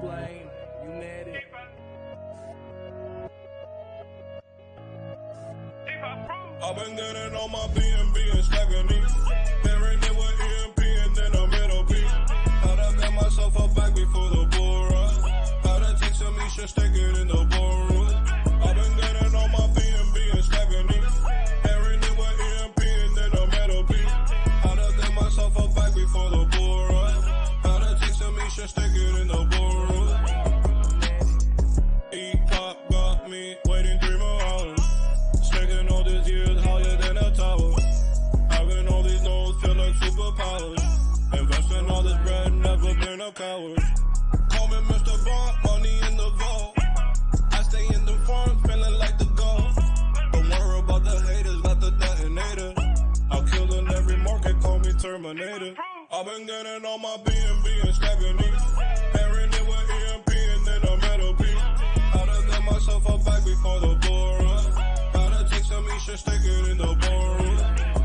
blame, you mad it. I've been getting on my BNB and stacking these. Pairing it with EMP and then I'm middle P. How to get myself up back before the bull run. How to take some ETH Staking in the boardroom. I've been getting on my BNB and stacking these. Pairing it with EMP and then I'm middle P. How to get myself up back before the bull run. How to take some ETH Staking in the boardroom. E-pop got me waiting 3 more hours. Staking all these years higher than a tower. Having all these nodes feel like superpowers. Investing all this bread, never been a coward. Call me Mr. Bond, money in the vault. I stay in the farm, feeling like the gold. Don't worry about the haters, got the detonator. I'll kill in every market, call me Terminator. I've been getting on my BNB and stacking these. Pairing it with EMP and then I'm middle P. How to get myself up back before the bull run. Take some ETH Staking in the boardroom.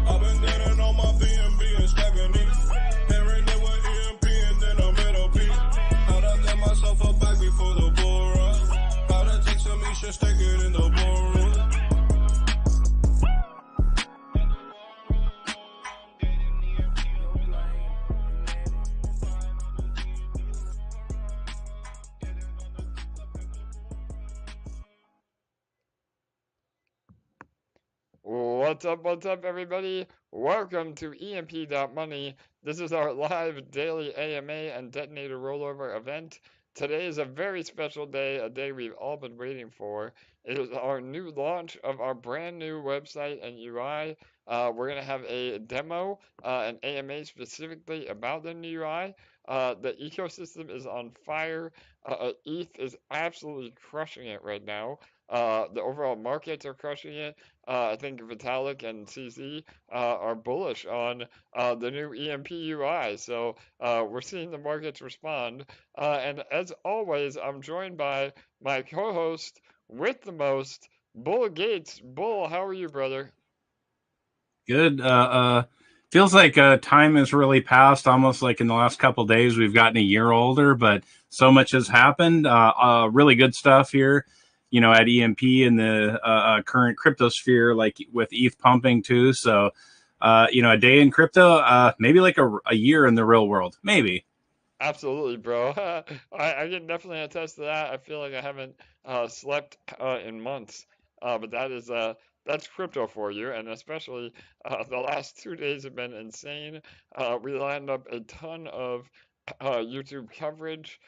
I've been getting on my BNB and stacking these. Pairing it with EMP and then I'm middle P. How to get myself up back before the bull run. How to take some ETH Staking in the boardroom. What's up, everybody? Welcome to EMP.money. This is our live daily AMA and Detonator rollover event. Today is a very special day, a day we've all been waiting for. It is our new launch of our brand new website and UI. We're going to have a demo, an AMA specifically about the new UI. The ecosystem is on fire. ETH is absolutely crushing it right now. The overall markets are crushing it. I think Vitalik and CZ are bullish on the new EMP UI. So we're seeing the markets respond. And as always, I'm joined by my co-host with the most, Bull Gates. Bull, how are you, brother? Good. Feels like time has really passed. Almost like in the last couple of days, we've gotten a year older, but so much has happened. Really good stuff here. You know, at EMP and the current crypto sphere, like with ETH pumping too. So, you know, a day in crypto, maybe like a year in the real world, maybe. Absolutely, bro. I can definitely attest to that. I feel like I haven't slept in months, but that's crypto for you, and especially the last 2 days have been insane. We lined up a ton of YouTube coverage.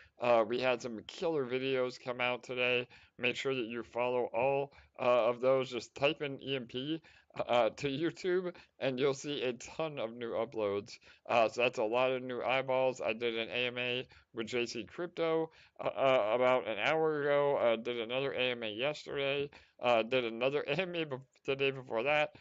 We had some killer videos come out today. Make sure that you follow all of those. Just type in EMP to YouTube and you'll see a ton of new uploads. So that's a lot of new eyeballs. I did an AMA with JC Crypto about an hour ago. Did another AMA yesterday. Did another AMA the day before that.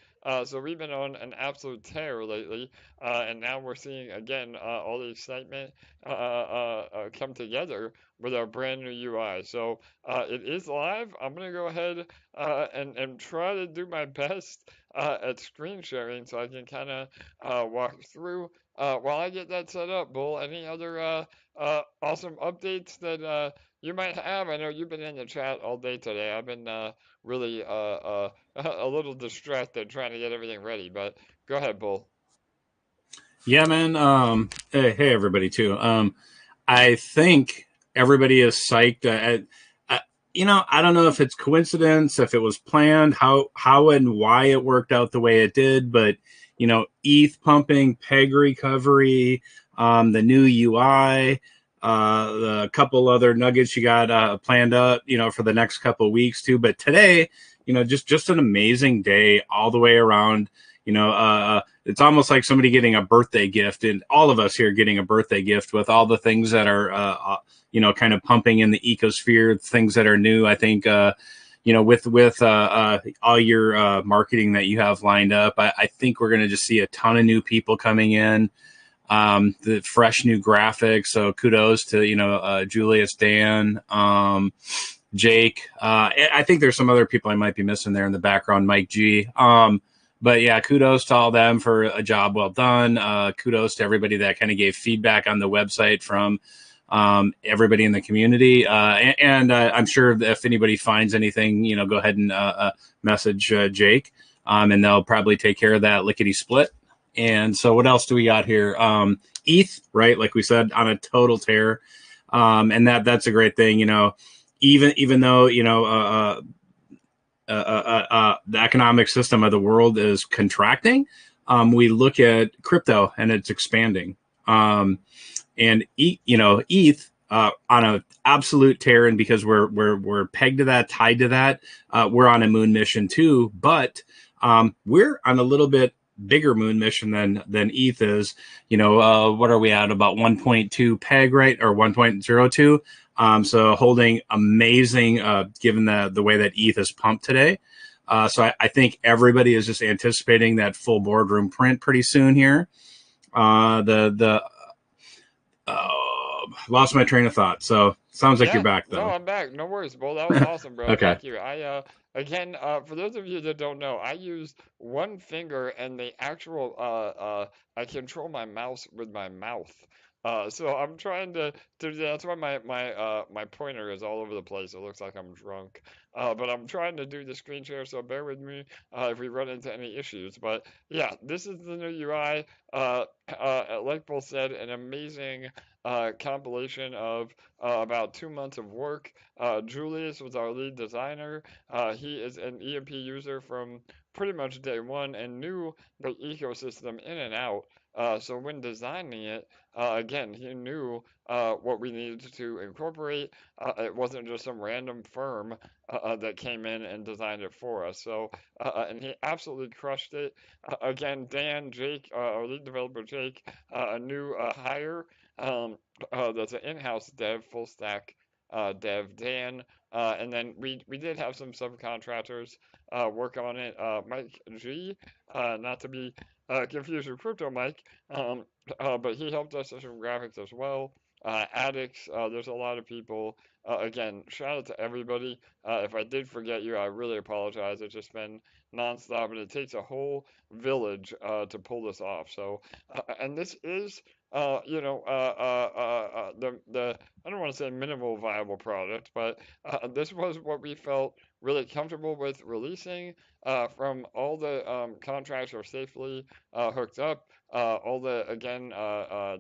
So we've been on an absolute tear lately, and now we're seeing again all the excitement come together with our brand new UI. So it is live. I'm gonna go ahead and try to do my best at screen sharing so I can kind of walk through while I get that set up. Bull, any other awesome updates that you might have? I know you've been in the chat all day today. I've been really a little distracted trying to get everything ready, but go ahead, Bull. Yeah, man. Hey, everybody, too. I think everybody is psyched. You know, I don't know if it's coincidence, if it was planned, how and why it worked out the way it did, but, you know, ETH pumping, PEG recovery, the new UI, the couple other nuggets you got planned up, you know, for the next couple of weeks too. But today, you know, just an amazing day all the way around. You know, it's almost like somebody getting a birthday gift, and all of us here getting a birthday gift with all the things that are, you know, kind of pumping in the ecosphere, things that are new. I think, you know, with all your marketing that you have lined up, I think we're going to just see a ton of new people coming in. The fresh new graphics. So kudos to, you know, Julius, Dan, Jake. I think there's some other people I might be missing there in the background, Mike G. But yeah, kudos to all them for a job well done. Kudos to everybody that kind of gave feedback on the website from everybody in the community. And I'm sure if anybody finds anything, go ahead and message Jake, and they'll probably take care of that lickety split. And so what else do we got here? ETH, right? Like we said, on a total tear. And that's a great thing, even though, the economic system of the world is contracting, we look at crypto and it's expanding. And ETH on an absolute tear, and because we're pegged to that, tied to that, we're on a moon mission too. But we're on a little bit bigger moon mission than ETH is. What are we at? About 1.2 peg, right? Or 1.02. So holding amazing, given the way that ETH is pumped today. So I think everybody is just anticipating that full boardroom print pretty soon here. Lost my train of thought. So sounds like you're back though. No, I'm back. No worries, Bo. That was awesome, bro. Okay. Thank you. Again, for those of you that don't know, I use one finger and the actual I control my mouse with my mouth. So I'm trying to that's why my pointer is all over the place. It looks like I'm drunk. But I'm trying to do the screen share, so bear with me if we run into any issues. But yeah, this is the new UI. Like Bull said, an amazing compilation of about 2 months of work. Julius was our lead designer. He is an EMP user from pretty much day one and knew the ecosystem in and out. So when designing it, again, he knew what we needed to incorporate. It wasn't just some random firm that came in and designed it for us. So, and he absolutely crushed it. Again, Jake, our lead developer Jake, a new hire. That's an in-house dev, full stack dev, Dan. And then we did have some subcontractors work on it. Mike G, not to be confused with Crypto Mike, but he helped us with some graphics as well. Addicts, there's a lot of people. Again, shout out to everybody. If I did forget you, I really apologize. It's just been nonstop, and it takes a whole village to pull this off. So, and this is, the I don't want to say minimal viable product, but this was what we felt really comfortable with releasing. From all the contracts are safely hooked up. All the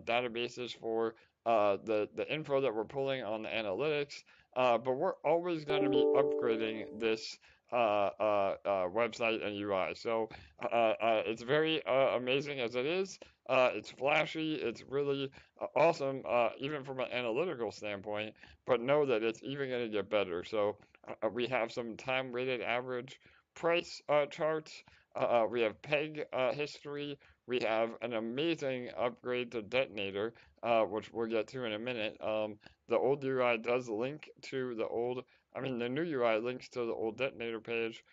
databases for the info that we're pulling on the analytics, but we're always going to be upgrading this website and UI. So it's very amazing as it is. It's flashy. It's really awesome, even from an analytical standpoint. But know that it's even going to get better. So we have some time-weighted average price charts. We have PEG history. We have an amazing upgrade to Detonator, which we'll get to in a minute. The old UI does link to the new UI links to the old Detonator page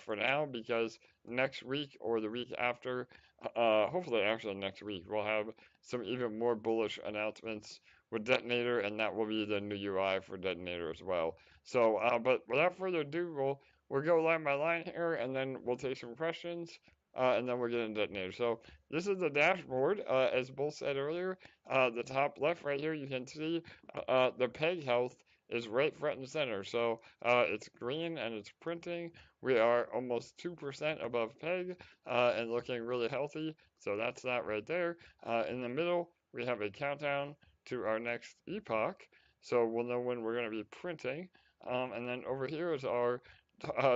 for now, because next week or the week after, hopefully actually next week, we'll have some even more bullish announcements with Detonator, and that will be the new UI for Detonator as well. So, but without further ado, we'll go line by line here, and then we'll take some questions, and then we'll get into Detonator. So this is the dashboard, as Bull said earlier. The top left right here, you can see the PEG health is right front and center. So it's green and it's printing. We are almost 2% above PEG and looking really healthy. So that's that right there. In the middle, we have a countdown to our next epoch. So we'll know when we're going to be printing. And then over here is our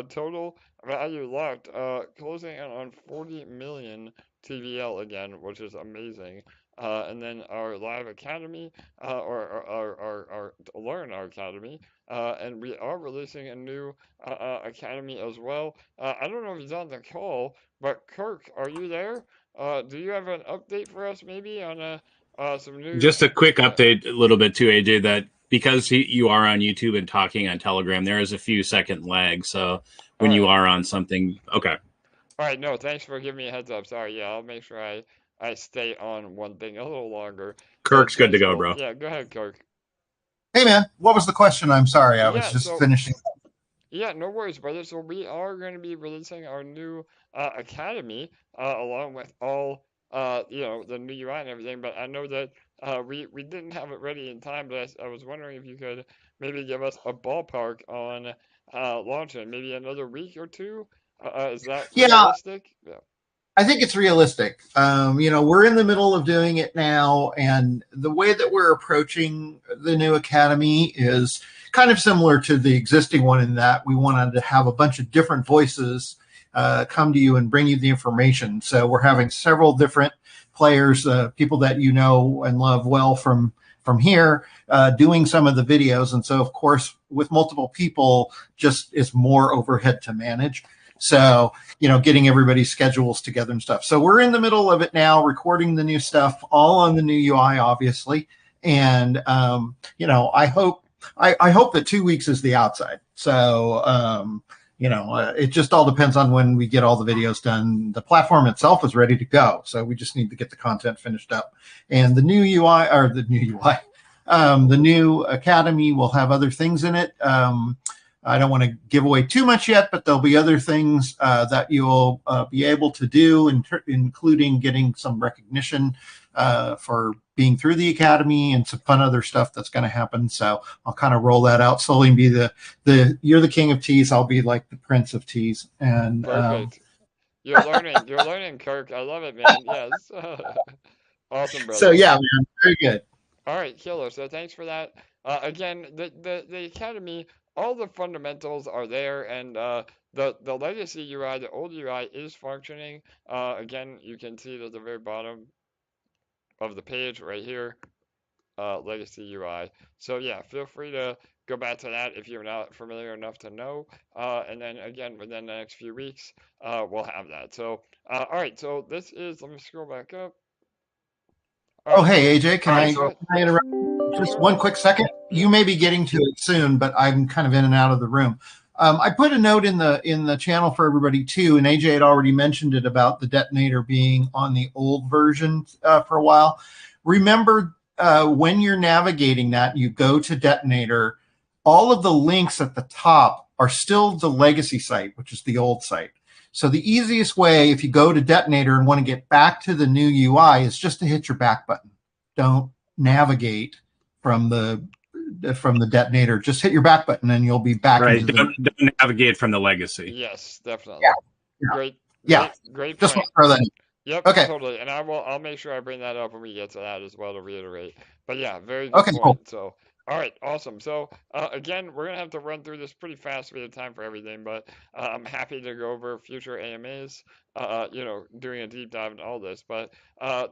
total value locked, closing in on 40 million TVL again, which is amazing. And then our live academy, or our learn our academy, and we are releasing a new academy as well. I don't know if he's on the call, but Kirk, are you there? Do you have an update for us, maybe on some news? Just a quick update, a little bit too, AJ. That because you are on YouTube and talking on Telegram, there is a few second lag. So when you are on something, okay. All right, no, thanks for giving me a heads up. Sorry, yeah, I'll make sure I stay on one thing a little longer. Kirk's good to go, bro. Yeah, go ahead, Kirk. Hey, man, what was the question? I'm sorry, I was just finishing. Yeah, no worries, brother. So we are going to be releasing our new academy, along with all the new UI and everything. But I know that we didn't have it ready in time, but I was wondering if you could maybe give us a ballpark on launching, maybe another week or two. Is that Yeah, realistic? Yeah. I think it's realistic. We're in the middle of doing it now, and the way that we're approaching the new academy is kind of similar to the existing one in that we wanted to have a bunch of different voices come to you and bring you the information. So we're having several different players, people that you know and love well from here, doing some of the videos. And so, of course, with multiple people, just is more overhead to manage. So, getting everybody's schedules together and stuff. So we're in the middle of it now, recording the new stuff, all on the new UI, obviously. And, I hope that 2 weeks is the outside. So, it just all depends on when we get all the videos done. The platform itself is ready to go. So we just need to get the content finished up. And the new UI, or the new UI, the new academy will have other things in it. I don't want to give away too much yet, but there'll be other things that you'll be able to do, including getting some recognition for being through the academy and some fun other stuff that's going to happen. So I'll kind of roll that out slowly and be you're the king of teas. I'll be like the prince of teas. And Perfect. You're learning, Kirk. I love it, man. Yes. Awesome, so brother. yeah, man, very good. All right, killer. So thanks for that. Again, the academy, all the fundamentals are there, and the legacy UI, the old UI, is functioning. Again, you can see it at the very bottom of the page right here, legacy UI. So yeah, feel free to go back to that if you're not familiar enough to know. And then again, within the next few weeks, we'll have that. So all right. So this is. Let me scroll back up. All Oh, right. So hey, AJ, can yes, I, go ahead. can I interrupt? Just Sure. one quick second. You may be getting to it soon, but I'm kind of in and out of the room. I put a note in the channel for everybody too, and AJ had already mentioned it about the detonator being on the old version for a while. Remember, when you're navigating that, you go to detonator. All of the links at the top are still the legacy site, which is the old site. So the easiest way, if you go to detonator and want to get back to the new UI, is just to hit your back button. Don't navigate from the detonator. Just hit your back button and you'll be back Right. into Don't navigate from the legacy. Yes, definitely. yeah. Great, Yeah. great Just point. want to throw that in. Yep, Okay. totally. And I'll make sure I bring that up when we get to that as well to reiterate. But yeah, very good Okay, point. cool. So, all right, awesome. So, again, we're gonna have to run through this pretty fast. We have time for everything, but I'm happy to go over future AMAs. Doing a deep dive into all this. But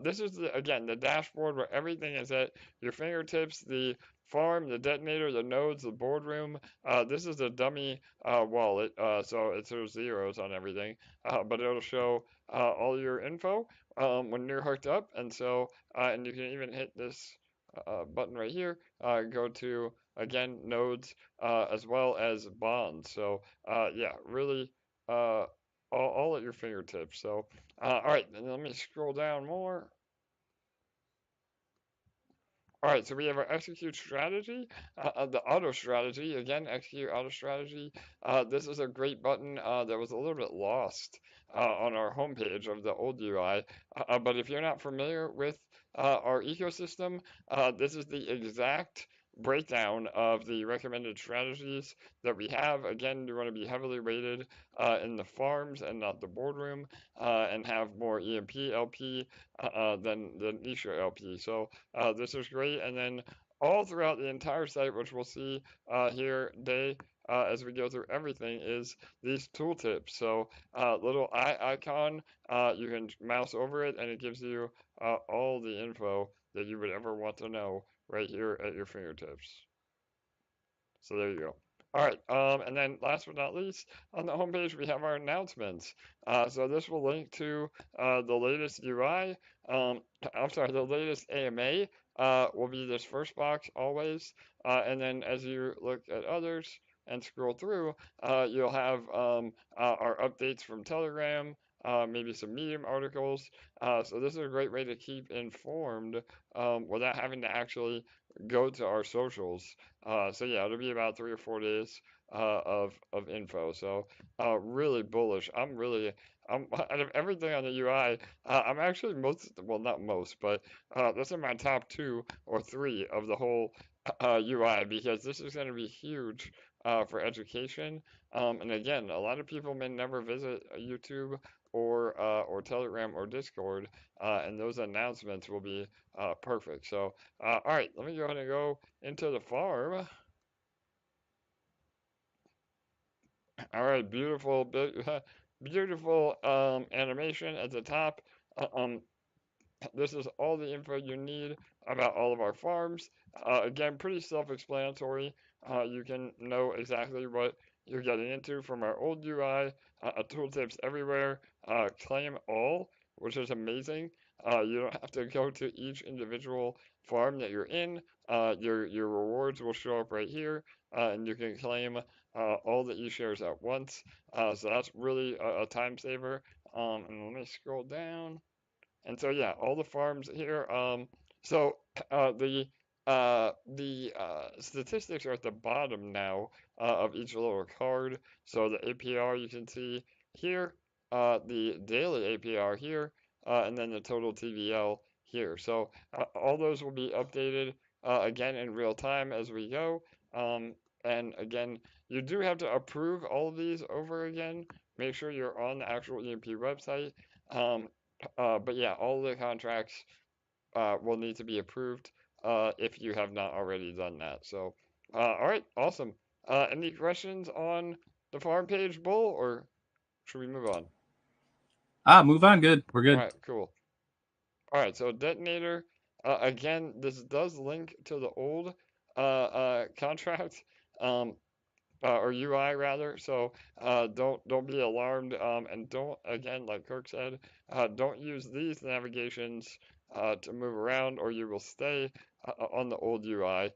this is again the dashboard where everything is at your fingertips. The farm, the detonator, the nodes, the boardroom. This is a dummy wallet, so it shows zeros on everything, but it'll show all your info when you're hooked up. And so, and you can even hit this button right here, go to, again, nodes, as well as bonds. So, yeah, really all at your fingertips. So, all right, and let me scroll down more. All right, so we have our execute strategy, the auto strategy. Again, execute auto strategy. This is a great button that was a little bit lost on our homepage of the old UI. But if you're not familiar with our ecosystem, this is the exact breakdown of the recommended strategies that we have. Again, you want to be heavily weighted in the farms and not the boardroom, and have more EMP LP than ESHARE-LP. So this is great. And then all throughout the entire site, which we'll see here as we go through everything, is these tooltips. So little eye icon, you can mouse over it and it gives you all the info that you would ever want to know right here at your fingertips. So there you go. All right, and then last but not least, on the homepage we have our announcements. So this will link to the latest UI. I'm sorry, the latest AMA will be this first box always. And then as you look at others and scroll through, you'll have our updates from Telegram, maybe some Medium articles. So this is a great way to keep informed without having to actually go to our socials. So yeah, it'll be about 3 or 4 days of info. So really bullish. I'm out of everything on the UI. I'm actually well, not most, but this is my top 2 or 3 of the whole UI, because this is going to be huge for education. And again, a lot of people may never visit YouTube or Telegram or Discord, and those announcements will be perfect. So, all right, let me go ahead and go into the farm. All right, beautiful, beautiful animation at the top. Um, this is all the info you need about all of our farms. Again, pretty self-explanatory. You can know exactly what you're getting into from our old UI. Tooltips everywhere. Claim all, which is amazing. You don't have to go to each individual farm that you're in. Your rewards will show up right here, and you can claim all the ESHAREs at once. So that's really a time saver. And let me scroll down. And so yeah, all the farms here. So the statistics are at the bottom now of each little card. So the APR you can see here, the daily APR here, and then the total TVL here. So all those will be updated again in real time as we go. And again, you do have to approve all of these over again. Make sure you're on the actual EMP website. Um, but yeah, all the contracts will need to be approved if you have not already done that. So, all right, awesome. Any questions on the farm page, Bull, or should we move on? Move on. Good. We're All good. right, cool. All right, so Detonator, again, this does link to the old contract. Or UI rather. So don't be alarmed, and don't, again, like Kirk said, don't use these navigations to move around, or you will stay on the old UI.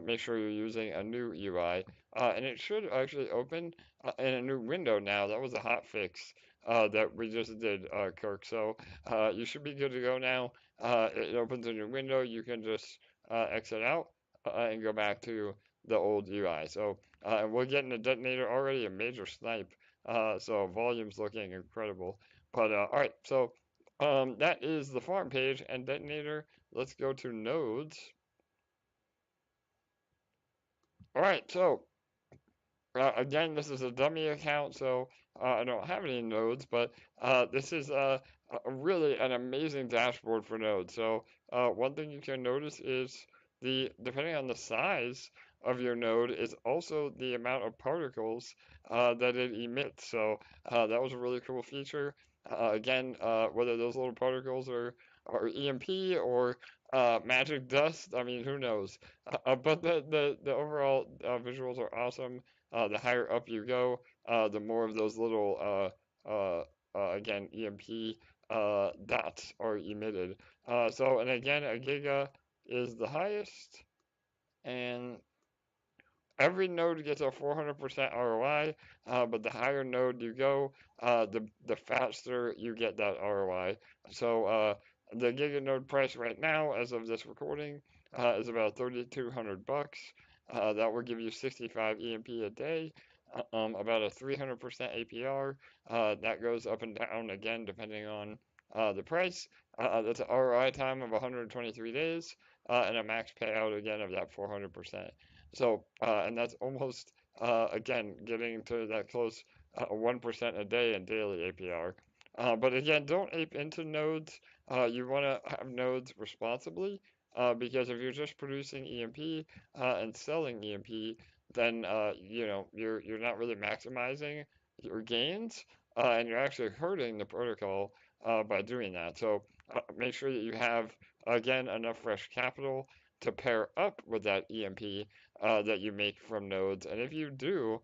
Make sure you're using a new UI, and it should actually open in a new window now. That was a hot fix that we just did, Kirk. So you should be good to go now. It opens a new window. You can just exit out and go back to the old UI. So we're getting a Detonator already, a major snipe. So volume's looking incredible. But all right, so that is the farm page and Detonator. Let's go to nodes. All right, so again, this is a dummy account, so I don't have any nodes, but this is really an amazing dashboard for nodes. So one thing you can notice is depending on the size of your node is also the amount of particles that it emits. So that was a really cool feature. Again, whether those little particles are EMP or magic dust, I mean, who knows? But the overall visuals are awesome. The higher up you go, the more of those little, again, EMP dots are emitted. And again, a giga is the highest, and every node gets a 400% ROI, but the higher node you go, the faster you get that ROI. So the giga node price right now, as of this recording, is about 3,200 bucks. That will give you 65 EMP a day, about a 300% APR. That goes up and down again depending on the price. That's an ROI time of 123 days, and a max payout again of that 400%. So, and that's almost, again, getting to that close 1% a day in daily APR. But again, don't ape into nodes. You want to have nodes responsibly, because if you're just producing EMP and selling EMP, then you're not really maximizing your gains, and you're actually hurting the protocol by doing that. So make sure that you have, again, enough fresh capital to pair up with that EMP that you make from nodes. And if you do,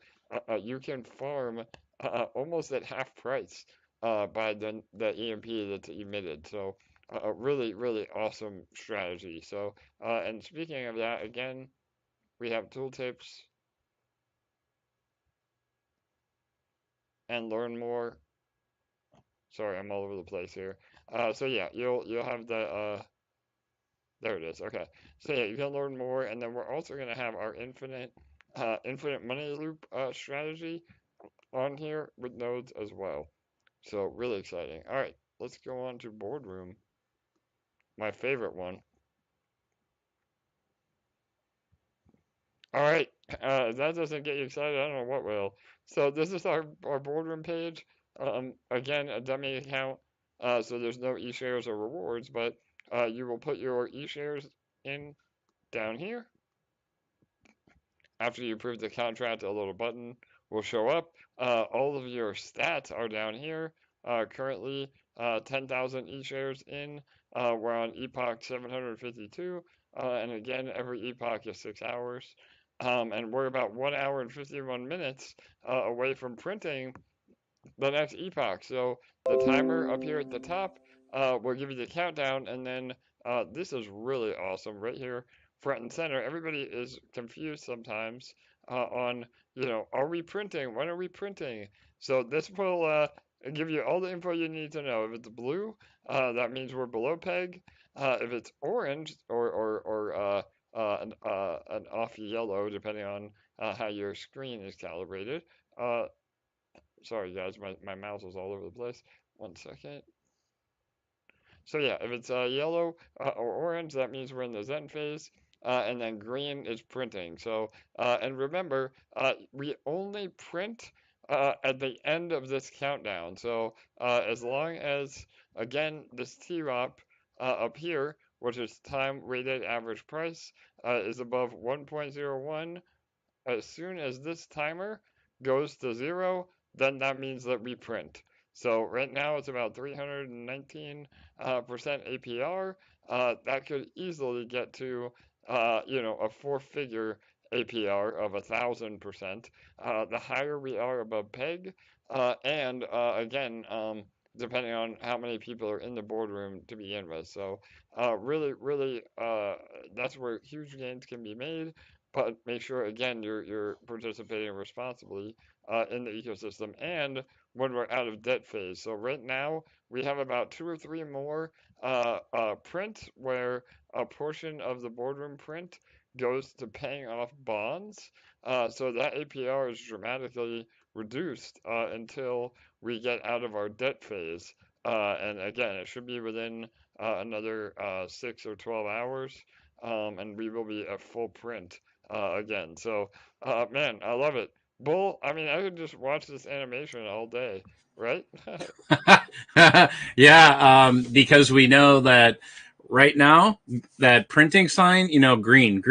you can farm almost at half price by the EMP that's emitted. So a really, really awesome strategy. So, and speaking of that, again, we have tooltips and learn more. Sorry, I'm all over the place here. So yeah, you'll have the there it is. Okay. So yeah, you can learn more, and then we're also going to have our infinite infinite money loop strategy on here with nodes as well. So really exciting. All right, let's go on to Boardroom, my favorite one. All right, if that doesn't get you excited, I don't know what will. So this is our Boardroom page. Again, a dummy account, so there's no eShares or rewards, but you will put your eShares in down here. After you approve the contract, a little button will show up. All of your stats are down here. Currently, 10,000 eShares in. We're on epoch 752. And again, every epoch is 6 hours. And we're about 1 hour and 51 minutes away from printing the next epoch. So the timer up here at the top will give you the countdown, and then this is really awesome right here, front and center. Everybody is confused sometimes on, are we printing? When are we printing? So this will give you all the info you need to know. If it's blue, that means we're below peg. If it's orange or an off yellow, depending on how your screen is calibrated. Sorry guys, my mouse is all over the place. 1 second. So yeah, if it's yellow or orange, that means we're in the Zen phase. And then green is printing. So, and remember, we only print at the end of this countdown. So as long as, again, this TROP up here, which is time weighted average price, is above 1.01, as soon as this timer goes to 0, then that means that we print. So right now it's about 319% APR. That could easily get to, a 4-figure APR of 1,000%. The higher we are above peg, and again, depending on how many people are in the boardroom to begin with. So really, that's where huge gains can be made. But make sure, again, you're participating responsibly in the ecosystem, and when we're out of debt phase. So right now, we have about 2 or 3 more print, where a portion of the boardroom print goes to paying off bonds. So that APR is dramatically reduced until we get out of our debt phase. And again, it should be within another 6 or 12 hours, and we will be at full print again. So, man, I love it. Bull, I mean, I could just watch this animation all day, right? Yeah, because we know that right now, that printing sign, green,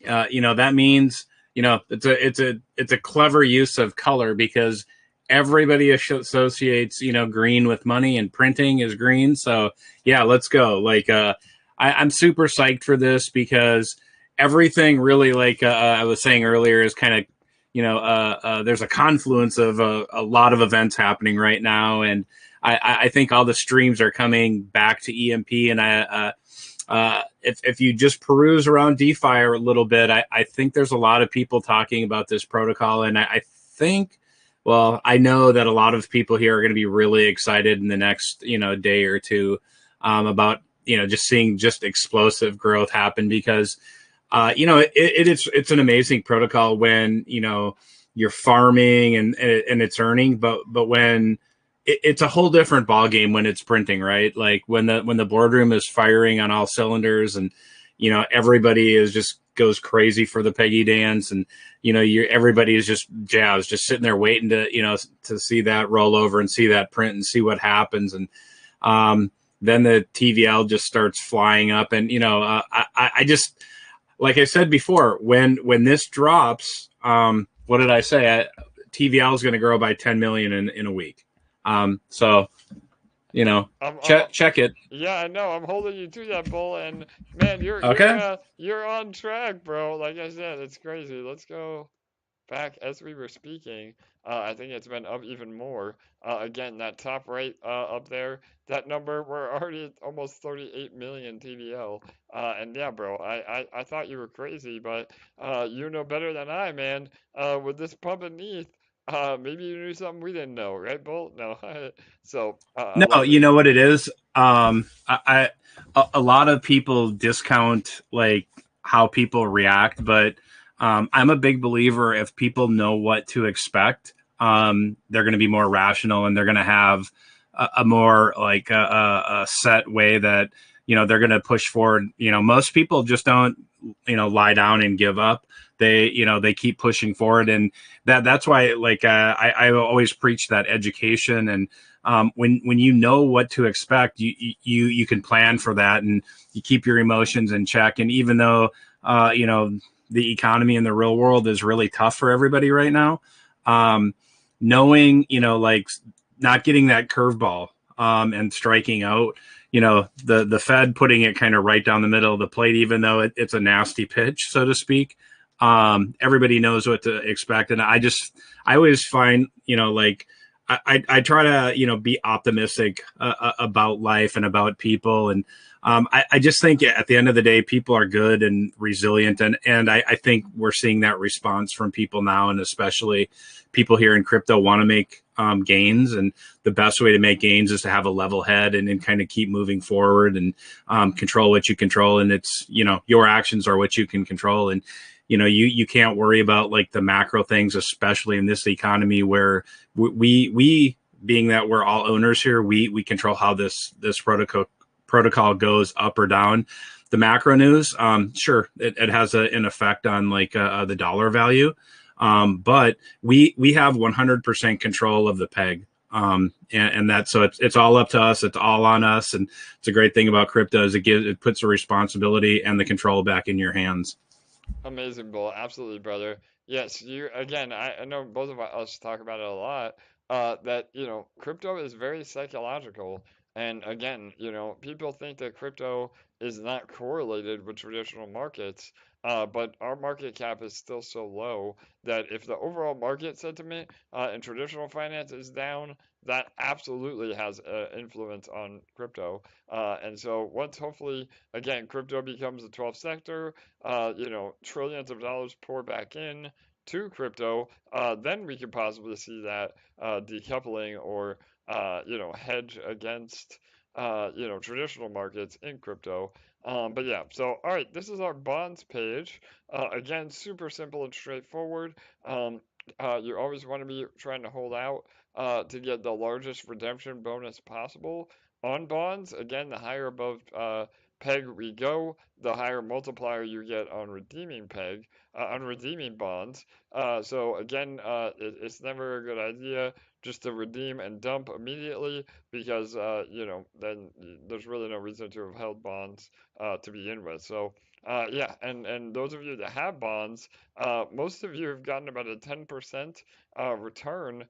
that means, it's a clever use of color, because everybody associates, green with money, and printing is green. So yeah, let's go. Like, I'm super psyched for this, because everything really, like I was saying earlier, is kind of, there's a confluence of a lot of events happening right now, and I think all the streams are coming back to EMP. And if you just peruse around DeFi a little bit, I think there's a lot of people talking about this protocol, and I think, well, I know that a lot of people here are going to be really excited in the next day or two about just seeing just explosive growth happen, because it's an amazing protocol when you're farming and it's earning, but when it's a whole different ball game when it's printing, right? Like when the boardroom is firing on all cylinders, and everybody is just goes crazy for the Peggy dance, and everybody is just jazzed, just sitting there waiting to see that roll over and see that print and see what happens, and then the TVL just starts flying up, and I just, like I said before, when this drops, what did I say? TVL is going to grow by 10 million in a week. So, check it. Yeah, I know. I'm holding you to that, Bull, and man, you're on track, bro. Like I said, it's crazy. Let's go back as we were speaking. I think it's been up even more. Again, that top right up there, that number, we're already at almost 38 million TVL. And yeah, bro, I thought you were crazy, but you know better than I, man. With this pump and ETH, maybe you knew something we didn't know, right, Bolt? No. So no, you know what it is. A lot of people discount like how people react, but I'm a big believer if people know what to expect, they're going to be more rational and they're going to have a more like a set way that, they're going to push forward. Most people just don't, lie down and give up. They keep pushing forward. And that's why, like, I always preach that education. And when you know what to expect, you can plan for that and you keep your emotions in check. And even though, the economy in the real world is really tough for everybody right now, knowing, like not getting that curveball and striking out, the Fed putting it kind of right down the middle of the plate, even though it's a nasty pitch, so to speak. Everybody knows what to expect. And I always find, like, I try to, be optimistic about life and about people. And I just think at the end of the day, people are good and resilient. And I think we're seeing that response from people now. And especially people here in crypto want to make gains. And the best way to make gains is to have a level head and kind of keep moving forward and control what you control. And it's, your actions are what you can control. And, you can't worry about like the macro things, especially in this economy where we being that we're all owners here, we control how this protocol goes up or down. The macro news, sure, it has an effect on like the dollar value, but we have 100% control of the peg, and that's so it's all up to us. It's all on us, and it's a great thing about crypto is it puts the responsibility and the control back in your hands. Amazing, Bull. Absolutely, brother. Yes, you again. I know both of us talk about it a lot. That crypto is very psychological, and again, people think that crypto is not correlated with traditional markets. But our market cap is still so low that if the overall market sentiment in traditional finance is down, that absolutely has influence on crypto. And so once hopefully again crypto becomes the 12th sector, trillions of dollars pour back in to crypto, then we could possibly see that decoupling or hedge against traditional markets in crypto. But yeah, so all right, this is our bonds page. Again, super simple and straightforward. You always want to be trying to hold out to get the largest redemption bonus possible on bonds. Again, the higher above peg we go, the higher multiplier you get on redeeming on redeeming bonds. So again, it's never a good idea just to redeem and dump immediately because then there's really no reason to have held bonds to begin with. So yeah, and those of you that have bonds, most of you have gotten about a 10% return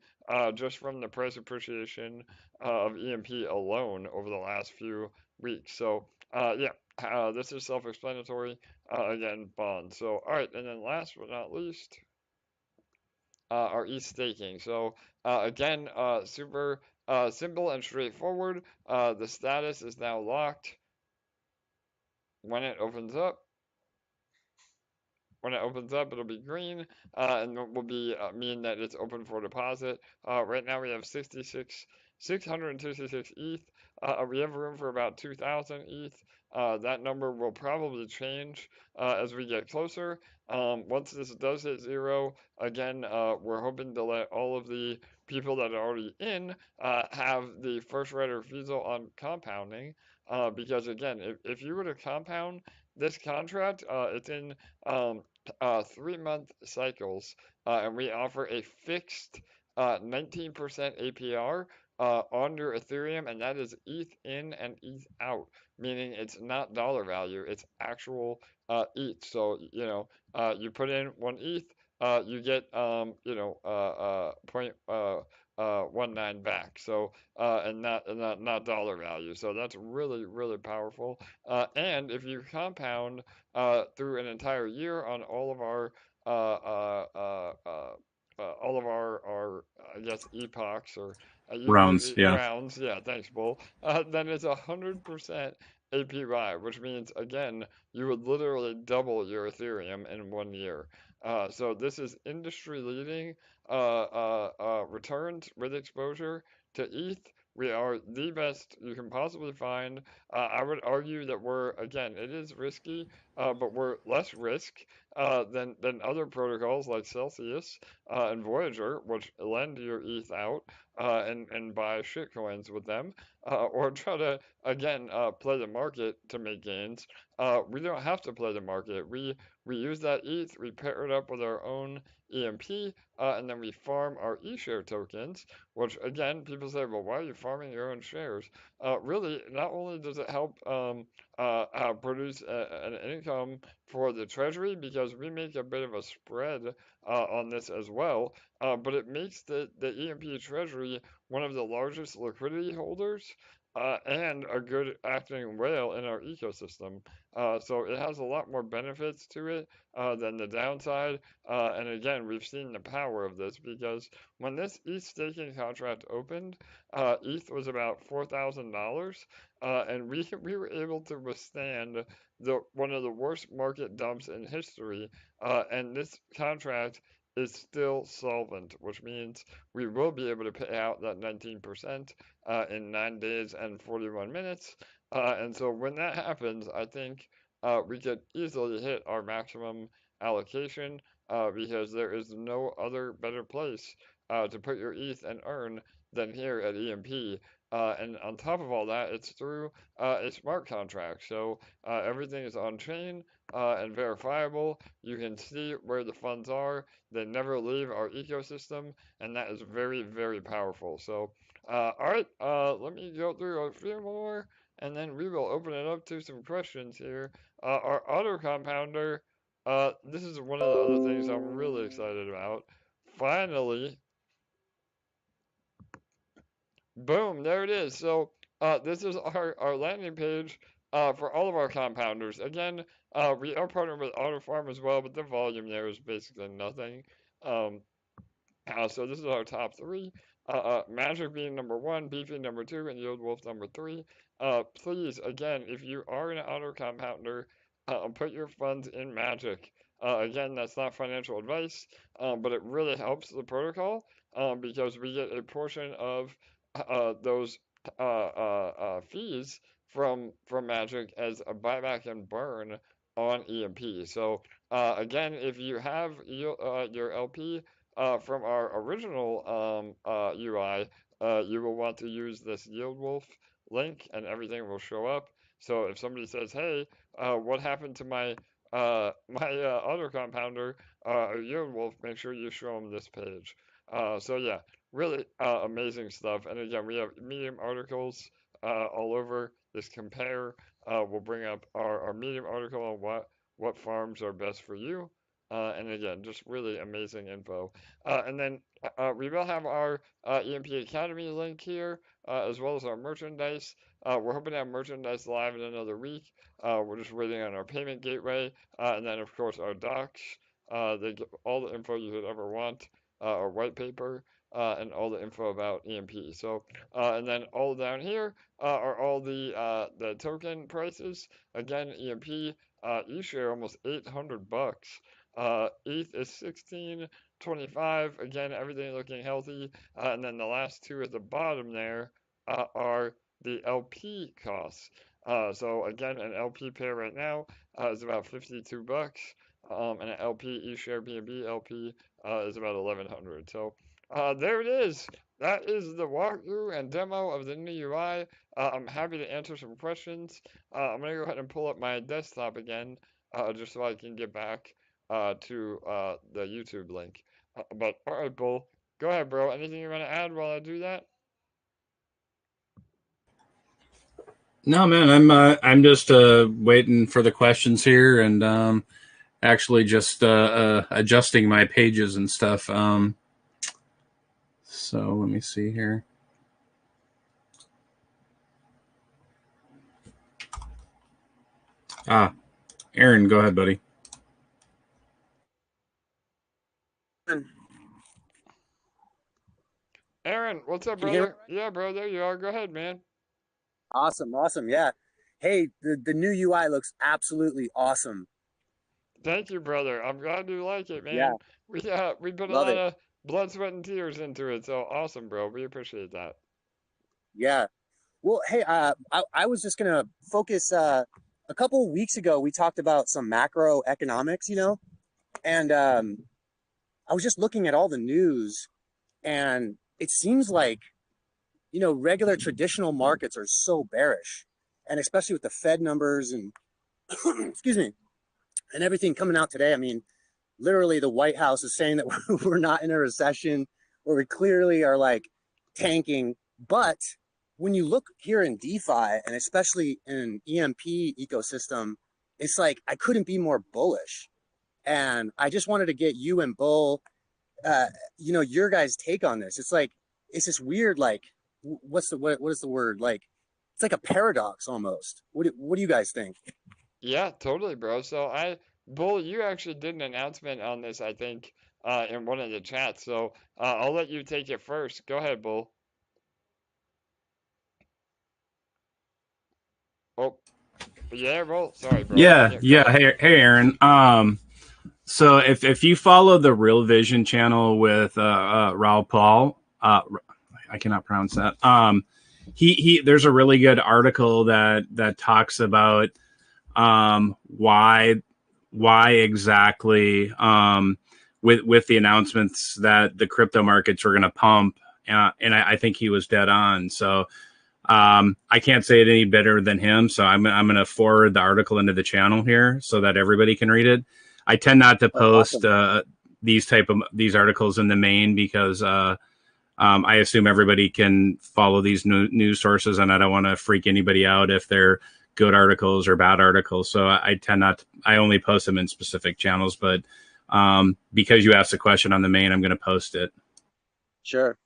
just from the price appreciation of EMP alone over the last few weeks. So yeah, this is self-explanatory. Again, bonds. So all right, and then last but not least, our ETH staking. So again, super simple and straightforward. The status is now locked. When it opens up, it'll be green, and it will be mean that it's open for deposit. Right now we have 666 ETH. We have room for about 2,000 ETH. That number will probably change as we get closer. Once this does hit zero, again, we're hoping to let all of the people that are already in have the first right of refusal on compounding. Because again, if you were to compound this contract, it's in 3-month cycles, and we offer a fixed 19% APR on your Ethereum, and that is ETH in and ETH out, meaning it's not dollar value, it's actual ETH. So you put in 1 ETH, you get 0.19 back. So and not dollar value. So that's really really powerful. And if you compound through an entire year on all of our I guess epochs or Rounds, yeah. rounds. Yeah, thanks, Bull. Then it's 100% APY, which means again you would literally double your Ethereum in 1 year. So this is industry leading returns with exposure to ETH. We are the best you can possibly find. I would argue that we're, again, it is risky, but we're less risk than other protocols like Celsius and Voyager, which lend your ETH out and buy shitcoins with them, or try to again play the market to make gains. We don't have to play the market. We use that ETH, we pair it up with our own EMP, and then we farm our eShare tokens, which again, people say, well, why are you farming your own shares? Really, not only does it help produce an income for the treasury, because we make a bit of a spread on this as well, but it makes the EMP treasury one of the largest liquidity holders and a good acting whale in our ecosystem. So it has a lot more benefits to it than the downside. And again, we've seen the power of this because when this ETH staking contract opened, ETH was about $4,000, and we were able to withstand one of the worst market dumps in history. And this contract is still solvent, which means we will be able to pay out that 19% in 9 days and 41 minutes. And so when that happens, I think we could easily hit our maximum allocation because there is no other better place to put your ETH and earn than here at EMP. And on top of all that, it's through a smart contract. So everything is on chain and verifiable. You can see where the funds are. They never leave our ecosystem, and that is very, very powerful. So, all right, let me go through a few more, and then we will open it up to some questions here. Our autocompounder, this is one of the other things I'm really excited about. Finally, boom, there it is. So this is our landing page for all of our compounders. Again, we are partnered with AutoFarm as well, but the volume there is basically nothing. Um, so this is our top three. Magik being number one, Beefy number two, and Yield Wolf number three. Please, again, if you are an auto compounder, put your funds in Magik. Again, that's not financial advice, but it really helps the protocol because we get a portion of those fees from Magik as a buyback and burn on EMP. So again, if you have your LP from our original UI, you will want to use this Yield Wolf link and everything will show up. So if somebody says, hey, what happened to my auto compounder Yield Wolf, make sure you show them this page. So yeah, really amazing stuff. And again, we have Medium articles all over. This compare will bring up our Medium article on what farms are best for you. And again, just really amazing info. And then we will have our EMP Academy link here, as well as our merchandise. We're hoping to have merchandise live in another week. We're just waiting on our payment gateway. And then, of course, our docs. They get all the info you could ever want, our white paper, and all the info about EMP. So, and then all down here are all the token prices. Again, EMP, eShare almost $800. ETH is 16.25. Again, everything looking healthy. And then the last two at the bottom there are the LP costs. So again, an LP pair right now is about $52. And an LP ESHARE-MDB LP is about 1,100. So there it is. That is the walkthrough and demo of the new UI. I'm happy to answer some questions. I'm going to go ahead and pull up my desktop again just so I can get back to the YouTube link. But all right, Bull, go ahead, bro. Anything you want to add while I do that? No, man, I'm just waiting for the questions here and actually just adjusting my pages and stuff. So let me see here. Aaron, go ahead, buddy. Aaron, what's up, brother? Yeah, bro, there you are. Go ahead, man. Awesome. Yeah. Hey, the new UI looks absolutely awesome. Thank you, brother. I'm glad you like it, man. Yeah. We put Love a lot it. of blood, sweat, and tears into it. So awesome, bro. We appreciate that. Yeah. Well, hey, I was just gonna focus. A couple weeks ago, we talked about some macroeconomics. And I was just looking at all the news, and it seems like, regular traditional markets are so bearish, and especially with the Fed numbers and excuse me, and everything coming out today. I mean, literally the White House is saying that we're not in a recession, or we clearly are like tanking. But when you look here in DeFi, and especially in EMP ecosystem, it's like I couldn't be more bullish. And I just wanted to get you and Bull, your guys' take on this. It's like, it's this weird, like, what is the word? Like, it's like a paradox almost. What do you guys think? Yeah, totally, bro. So Bull, you actually did an announcement on this, I think, in one of the chats. So I'll let you take it first. Go ahead, Bull. Oh, yeah, Bull. Sorry, bro. Yeah. Yeah, Hey, Aaron. So if you follow the Real Vision channel with Raul Paul, I cannot pronounce that. There's a really good article that talks about why exactly with the announcements that the crypto markets were going to pump, and I think he was dead on. So I can't say it any better than him. So I'm going to forward the article into the channel here so that everybody can read it. I tend not to post these articles in the main because I assume everybody can follow these news sources, and I don't want to freak anybody out if they're good articles or bad articles. So I tend not. I only post them in specific channels, but because you asked a question on the main, I'm going to post it. Sure.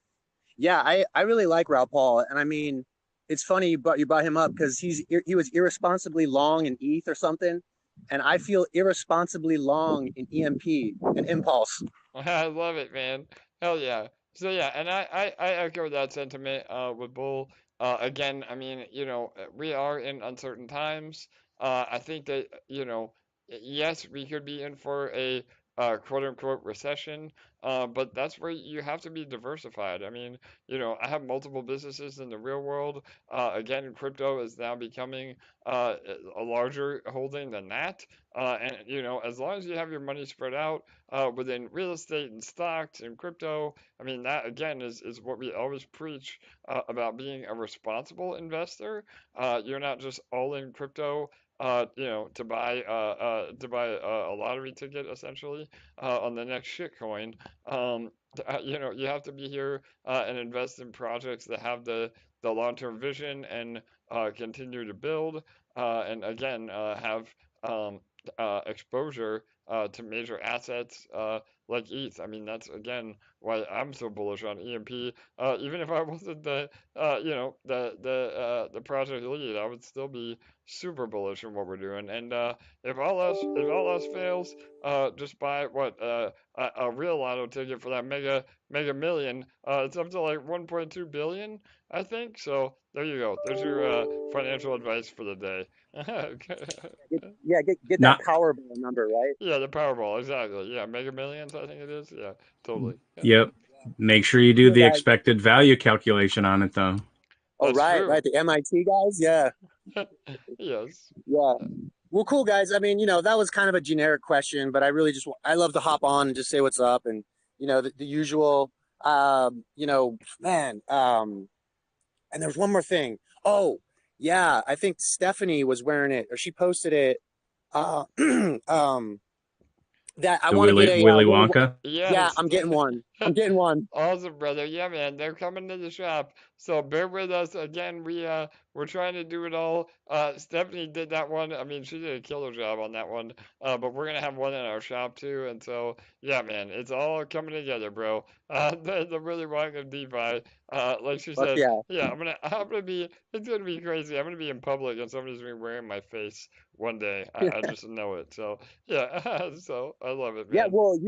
Yeah, I really like Raul Paul, and I mean, it's funny you brought him up because he was irresponsibly long in ETH or something, and I feel irresponsibly long in EMP and Impulse. I love it, man. Hell yeah. So yeah, and I echo that sentiment with Bull. Again, I mean, we are in uncertain times. I think that, yes, we could be in for a quote unquote recession, but that's where you have to be diversified. I mean, I have multiple businesses in the real world. Again, crypto is now becoming a larger holding than that. And, as long as you have your money spread out within real estate and stocks and crypto, I mean, that again is what we always preach about being a responsible investor. You're not just all in crypto to buy a lottery ticket essentially on the next shitcoin. You have to be here and invest in projects that have the long-term vision and continue to build, and again have exposure to major assets like ETH. I mean, that's again why I'm so bullish on EMP. Even if I wasn't the the project lead, I would still be super bullish on what we're doing. And if all else fails, just buy a real lotto ticket for that mega million. It's up to like 1.2 billion, I think. So there you go. There's your financial advice for the day. Get that Powerball number, right? Yeah, the Powerball, exactly. Yeah, Mega Millions, I think it is. Yeah, totally. Yep. Make sure you do the expected value calculation on it, though. Oh, right. The MIT guys, yeah. Yes. Yeah. Well, cool, guys. I mean, that was kind of a generic question, but I love to hop on and just say what's up, and the usual, man. And there's one more thing. Oh, yeah, I think Stephanie was wearing it, or she posted it. That I want to get a Willy Wonka. Yes. Yeah, I'm getting one. Awesome, brother. Yeah, man, they're coming to the shop, so bear with us. Again, we're trying to do it all. Stephanie did that one. I mean, she did a killer job on that one. But we're gonna have one in our shop too, and so yeah, man, it's all coming together, bro. The really Wonka DeFi. Like she said, yeah, I'm gonna be. It's gonna be crazy. I'm gonna be in public, and somebody's gonna be wearing my face one day. I just know it. So yeah, so I love it, man. Yeah, well,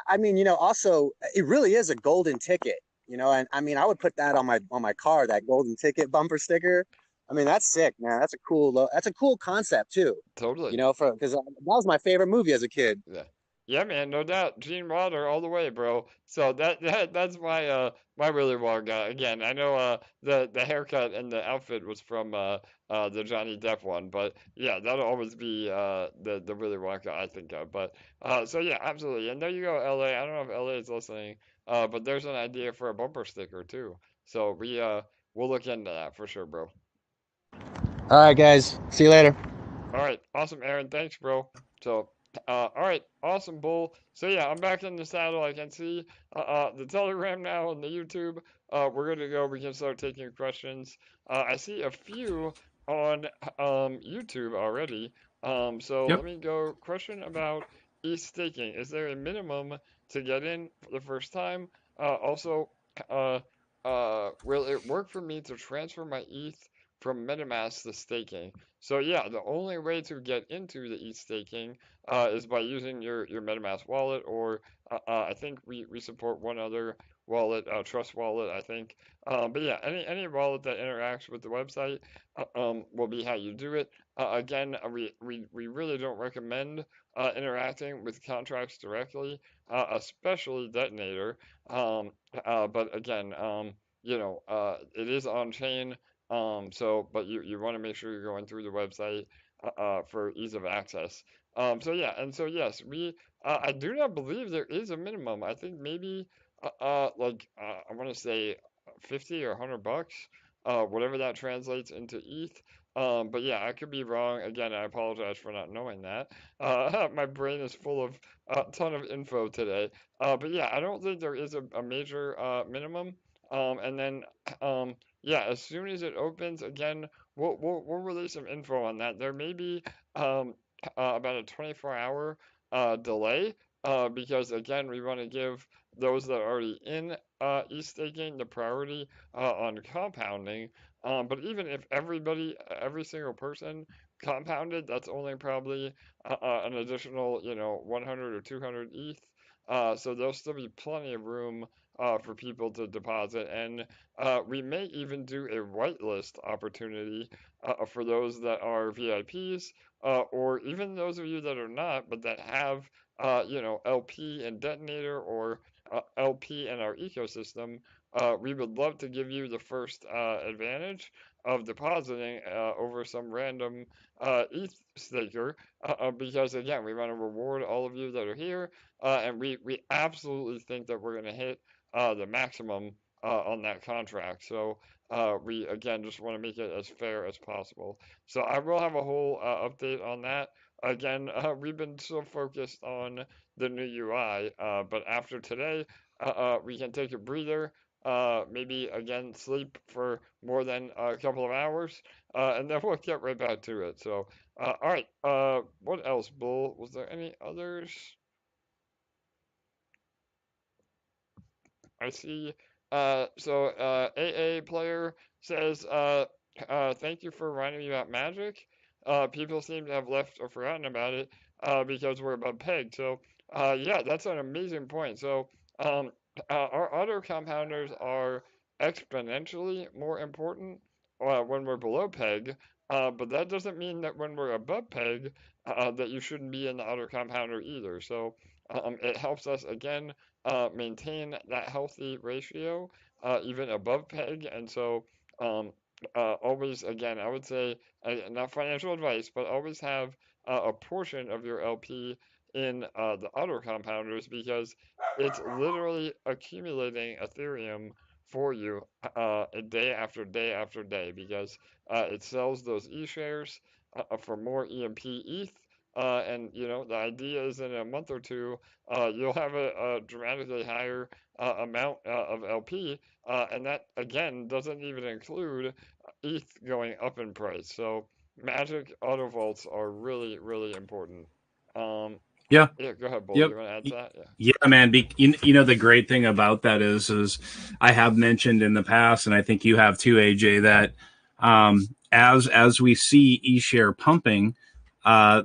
I mean, also it really is a golden ticket, and I mean, I would put that on my car, that golden ticket bumper sticker. I mean, that's sick, man. That's a cool concept too. Totally. Because that was my favorite movie as a kid. Yeah. Yeah, man, no doubt. Gene Wilder all the way, bro. So that's my my really wild guy. Again, I know the haircut and the outfit was from the Johnny Depp one, but yeah, that'll always be the really wild guy I think of. But so yeah, absolutely. And there you go, LA. I don't know if LA is listening, but there's an idea for a bumper sticker too. So we'll look into that for sure, bro. All right, guys. See you later. All right, awesome, Aaron. Thanks, bro. So, all right, awesome, Bull. So yeah, I'm back in the saddle. I can see the Telegram now and the YouTube. We're good to go. We can start taking questions. I see a few on YouTube already. So let Yep. me go. Question about ETH staking. Is there a minimum to get in for the first time? Also, uh, will it work for me to transfer my ETH from MetaMask to staking? So yeah, the only way to get into the ETH staking is by using your MetaMask wallet, or I think we support one other wallet, Trust Wallet, I think. But yeah, any wallet that interacts with the website will be how you do it. Again, we really don't recommend interacting with contracts directly, especially Detonator. But again, it is on chain. But you want to make sure you're going through the website for ease of access. So yeah, and so yes, I do not believe there is a minimum. I think maybe I want to say 50 or $100, whatever that translates into ETH. But yeah, I could be wrong. Again, I apologize for not knowing that. My brain is full of a ton of info today. But yeah, I don't think there is a major minimum. And then yeah, as soon as it opens, again, we'll release some info on that. There may be um, about a 24-hour delay because again, we want to give those that are already in ETH staking the priority on compounding. But even if every single person compounded, that's only probably an additional, 100 or 200 ETH. So there'll still be plenty of room for people to deposit, and we may even do a whitelist opportunity for those that are VIPs, or even those of you that are not, but that have, LP and Detonator, or LP in our ecosystem. We would love to give you the first advantage of depositing over some random ETH staker, because again, we want to reward all of you that are here, and we absolutely think that we're going to hit the maximum on that contract. So we again just want to make it as fair as possible. So I will have a whole update on that. Again, we've been so focused on the new UI, but after today, we can take a breather. Maybe again sleep for more than a couple of hours, and then we'll get right back to it. So, all right. What else, Bull? Was there any others? I see. AA player says, thank you for reminding me about Magik. People seem to have left or forgotten about it because we're above peg. So, yeah, that's an amazing point. So, um, our auto compounders are exponentially more important when we're below peg. But that doesn't mean that when we're above peg, that you shouldn't be in the auto compounder either. So, it helps us again maintain that healthy ratio even above peg. And so always, again, I would say, not financial advice, but always have a portion of your LP in the auto compounders, because it's literally accumulating Ethereum for you day after day after day, because it sells those e-shares for more EMP ETH. And the idea is in a month or two, you'll have a dramatically higher amount of LP, and that again doesn't even include ETH going up in price. So Magic auto vaults are really, really important. Um, Yeah. yeah, go ahead, Bull. Yep. You want to add to that? Yeah. Yeah, man. The great thing about that is I have mentioned in the past, and I think you have too, AJ, that as we see eShare pumping,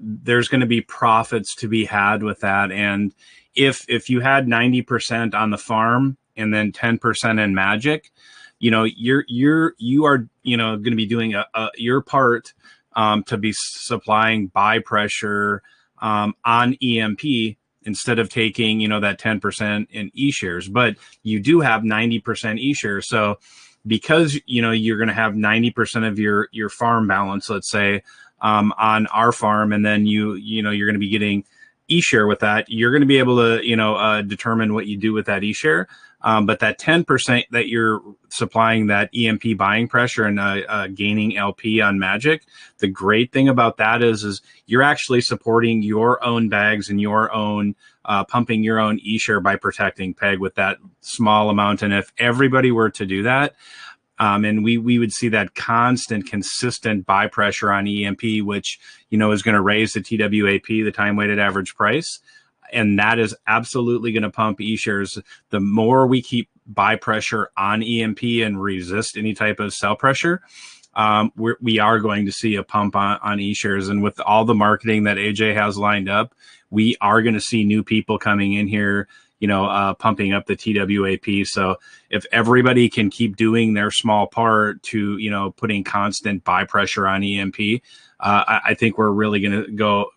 there's going to be profits to be had with that. And if you had 90% on the farm and then 10% in Magik, you are going to be doing your part to be supplying buy pressure on EMP instead of taking, that 10% in eShares. But you do have 90% eShares. So because, you're going to have 90% of your farm balance, let's say, on our farm, and then you're going to be getting eShare with that, you're going to be able to, determine what you do with that eShare. But that 10% that you're supplying that EMP buying pressure and gaining LP on Magik, the great thing about that is you're actually supporting your own bags and your own pumping your own eShare by protecting PEG with that small amount. And if everybody were to do that, and we would see that constant, consistent buy pressure on EMP, which, is going to raise the TWAP, the time weighted average price. And that is absolutely going to pump eShares. The more we keep buy pressure on EMP and resist any type of sell pressure, we are going to see a pump on eShares. And with all the marketing that AJ has lined up, we are going to see new people coming in here, pumping up the TWAP. So if everybody can keep doing their small part to, putting constant buy pressure on EMP, I think we're really going to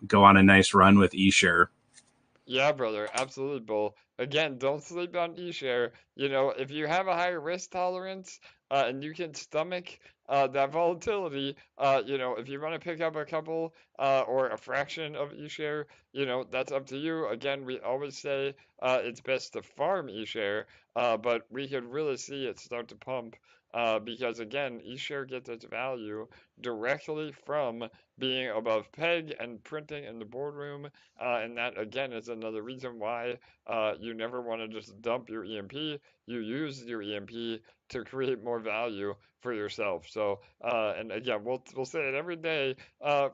go on a nice run with eShare. Yeah, brother, absolutely, Bull. Again, don't sleep on eShare. If you have a higher risk tolerance and you can stomach that volatility, if you want to pick up a couple or a fraction of eShare, that's up to you. Again, we always say it's best to farm eShare, but we could really see it start to pump because, again, eShare gets its value directly from being above PEG and printing in the boardroom. And that, again, is another reason why you never want to just dump your EMP. You use your EMP to create more value for yourself. So, and again, we'll say it every day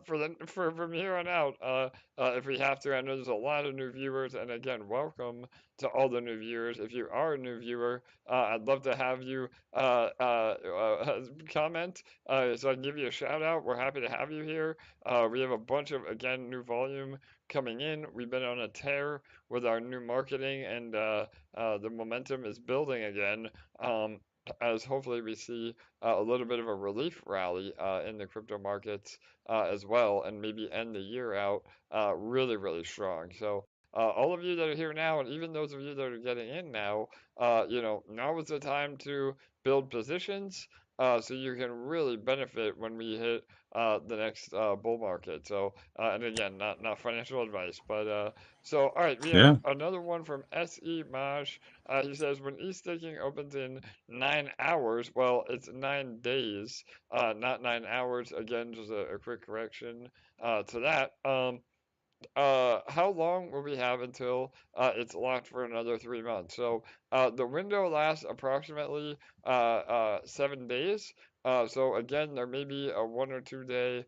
from here on out if we have to. I know there's a lot of new viewers, and again, welcome to all the new viewers. If you are a new viewer, I'd love to have you comment so I can give you a shout out. We're happy to have you here. We have a bunch of, again, new volume coming in. We've been on a tear with our new marketing, and the momentum is building again. As hopefully we see a little bit of a relief rally in the crypto markets as well, and maybe end the year out really, really strong. So all of you that are here now, and even those of you that are getting in now, now is the time to build positions so you can really benefit when we hit the next bull market. So, and again, not financial advice, but so all right, we have another one from SE Maj. He says when ETH staking opens in 9 hours, well, it's 9 days, not 9 hours. Again, just a quick correction to that. How long will we have until it's locked for another 3 months? So the window lasts approximately 7 days. So again, there may be a 1 or 2 day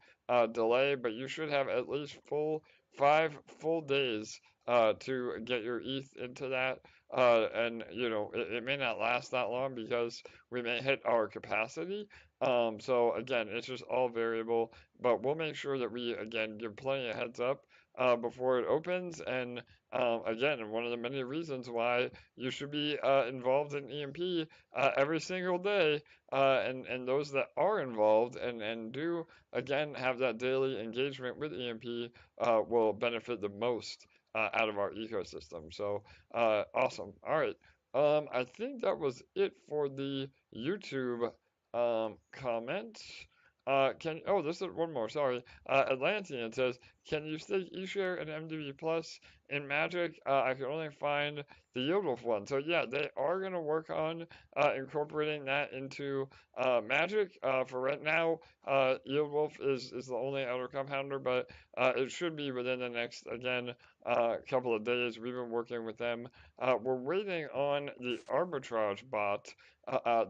delay, but you should have at least 5 full days to get your ETH into that. And it may not last that long because we may hit our capacity. So again, it's just all variable, but we'll make sure that we again give plenty of heads up before it opens. And again, one of the many reasons why you should be involved in EMP every single day. And those that are involved and do, again, have that daily engagement with EMP will benefit the most out of our ecosystem. So awesome. All right. I think that was it for the YouTube comments. This is one more, sorry. Atlantean says, can you stake eShare and MDB Plus in Magik? I can only find the YieldWolf one. So yeah, they are going to work on incorporating that into Magik. For right now, YieldWolf is the only autocompounder, but it should be within the next, again, couple of days. We've been working with them. We're waiting on the arbitrage bot.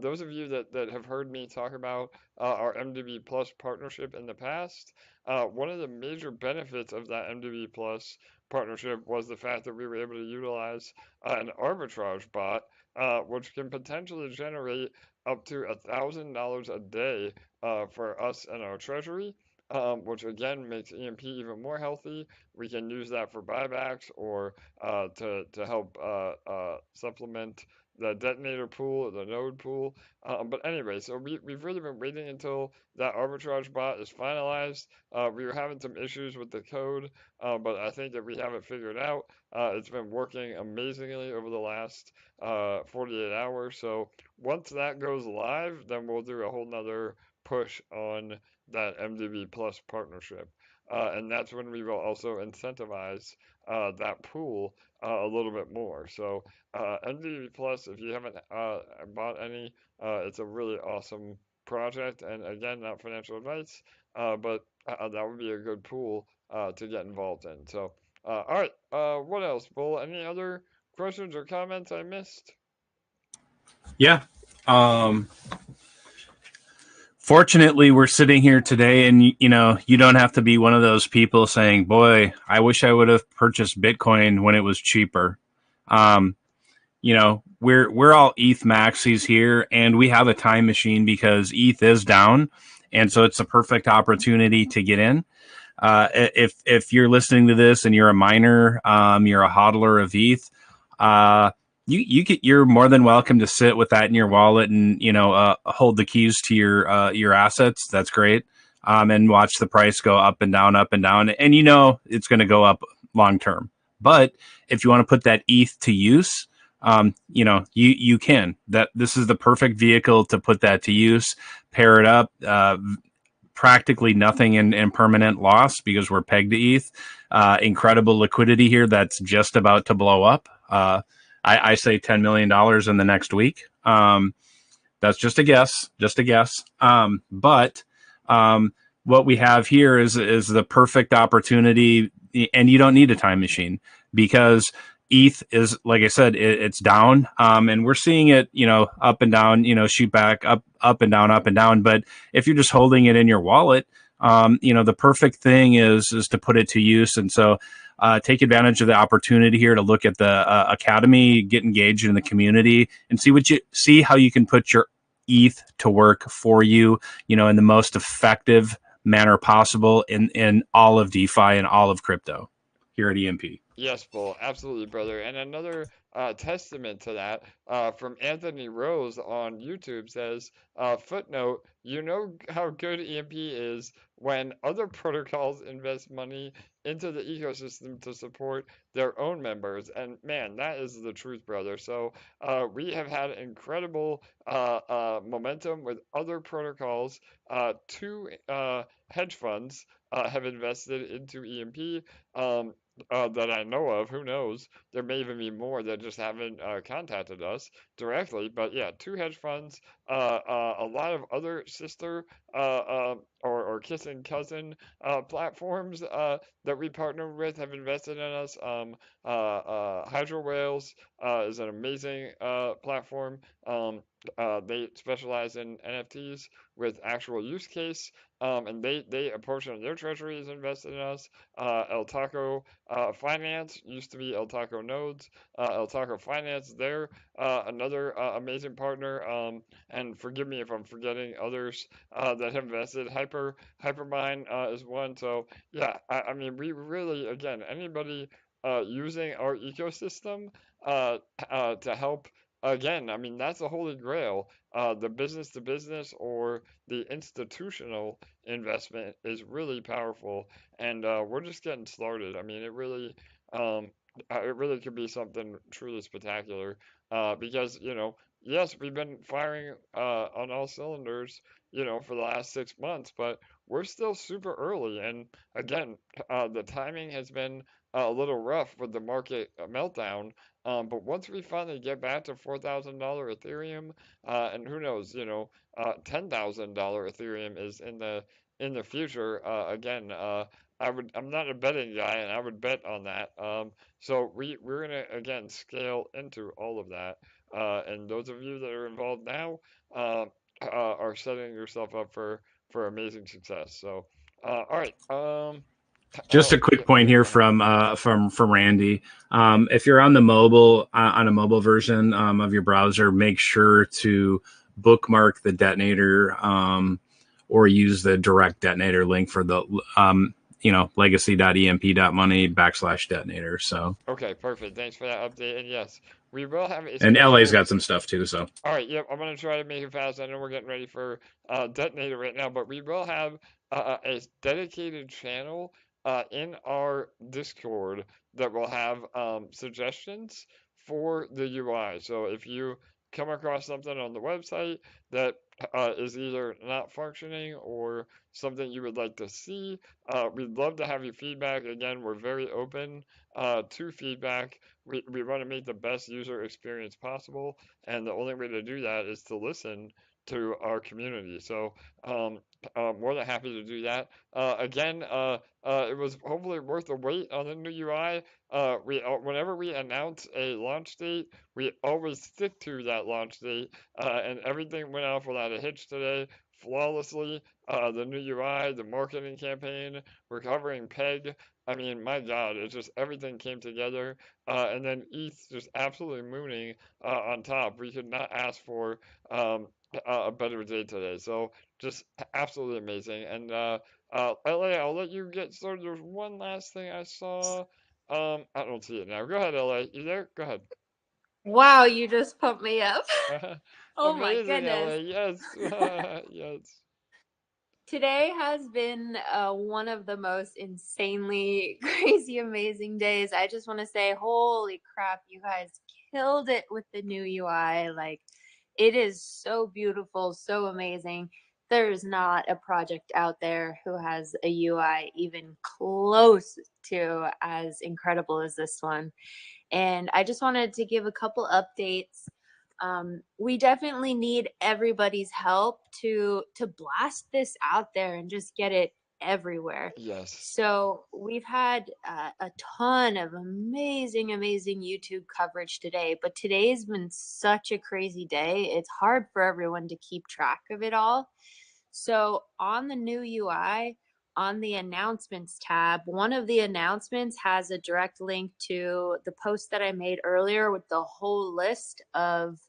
Those of you that have heard me talk about our MDB Plus partnership in the past, one of the major benefits of that MDB Plus partnership was the fact that we were able to utilize an arbitrage bot, which can potentially generate up to $1,000 a day for us and our treasury. Which again makes EMP even more healthy. We can use that for buybacks or to help supplement the detonator pool or the node pool. But anyway, so we've really been waiting until that arbitrage bot is finalized. We were having some issues with the code, but I think that we have it figured out. It's been working amazingly over the last 48 hours. So once that goes live, then we'll do a whole nother push on that MDB Plus partnership. And that's when we will also incentivize that pool a little bit more. So MDB Plus, if you haven't bought any, it's a really awesome project. And again, not financial advice, but that would be a good pool to get involved in. So, all right, what else, Bull? Any other questions or comments I missed? Yeah. Fortunately, we're sitting here today, and you know, you don't have to be one of those people saying, "Boy, I wish I would have purchased Bitcoin when it was cheaper." You know, we're all ETH maxis here, and we have a time machine because ETH is down, and so it's a perfect opportunity to get in. If you're listening to this and you're a miner, you're a hodler of ETH, you're more than welcome to sit with that in your wallet and, you know, hold the keys to your assets. That's great. And watch the price go up and down, and you know it's going to go up long term. But if you want to put that ETH to use, you know, you can. This is the perfect vehicle to put that to use. Pair it up. Practically nothing in permanent loss because we're pegged to ETH. Incredible liquidity here that's just about to blow up. I say $10 million in the next week. That's just a guess, but what we have here is the perfect opportunity, and you don't need a time machine because ETH is, like I said, it's down, and we're seeing it, you know, up and down, you know, shoot back up and down. But if you're just holding it in your wallet, you know, the perfect thing is to put it to use. And so take advantage of the opportunity here to look at the academy, get engaged in the community, and see how you can put your ETH to work for you, you know, in the most effective manner possible in all of DeFi and all of crypto here at EMP. Yes, Bull, absolutely, brother. And another testament to that from Anthony Rose on YouTube says, footnote, you know how good EMP is when other protocols invest money into the ecosystem to support their own members. And man, that is the truth, brother. So we have had incredible momentum with other protocols. Two hedge funds have invested into EMP. That I know of. Who knows? There may even be more that just haven't contacted us directly. But yeah, two hedge funds, a lot of other sister or kissing cousin platforms that we partner with have invested in us. Hydro Whales is an amazing platform. They specialize in NFTs with actual use case, and a portion of their treasury is invested in us. El Taco Finance used to be El Taco Nodes. El Taco Finance, they're another amazing partner. And forgive me if I'm forgetting others that have invested. Hypermine is one. So yeah, I mean, we really, again, anybody using our ecosystem to help. Again, I mean, that's the holy grail. The business to business or the institutional investment is really powerful, and we're just getting started. I mean, it really could be something truly spectacular. Because, you know, yes, we've been firing on all cylinders, you know, for the last 6 months, but we're still super early. And again, the timing has been a little rough with the market meltdown. But once we finally get back to $4,000 Ethereum, and who knows, you know, $10,000 Ethereum is in the future. Again, I'm not a betting guy, and I would bet on that. So we're gonna again scale into all of that. And those of you that are involved now are setting yourself up for amazing success. So, all right. Just a quick point here from Randy. If you're on the mobile on a mobile version of your browser, make sure to bookmark the detonator or use the direct detonator link for the you know, legacy.emp.money /detonator. So okay, perfect. Thanks for that update. And yes, We will have a And LA's special. got some stuff too. So All right, yep, I'm gonna try to make it fast. I know we're getting ready for Detonator right now, but we will have a dedicated channel in our Discord that will have suggestions for the UI. So if you come across something on the website that is either not functioning or something you would like to see, we'd love to have your feedback. Again, we're very open to feedback. We want to make the best user experience possible, and the only way to do that is to listen to our community. So more than happy to do that. Again, it was hopefully worth the wait on the new UI. Whenever we announce a launch date, we always stick to that launch date, and everything went off without a hitch today, flawlessly. The new UI, the marketing campaign, recovering PEG. I mean, my God, it just everything came together, and then ETH just absolutely mooning on top. We could not ask for a better day today. So just absolutely amazing. And LA, I'll let you get started. There's one last thing I saw. I don't see it now. Go ahead, LA. You there? Go ahead. Wow, you just pumped me up. Oh my Amazing, LA. goodness. Yes. Yes. Today has been one of the most insanely crazy, amazing days. I just want to say, holy crap, you guys killed it with the new UI. Like, it is so beautiful, so amazing. There's not a project out there who has a UI even close to as incredible as this one. And I just wanted to give a couple updates. We definitely need everybody's help to blast this out there and just get it everywhere. Yes. So we've had a ton of amazing YouTube coverage today, but today's been such a crazy day. It's hard for everyone to keep track of it all. So on the new UI, on the announcements tab, one of the announcements has a direct link to the post that I made earlier with the whole list of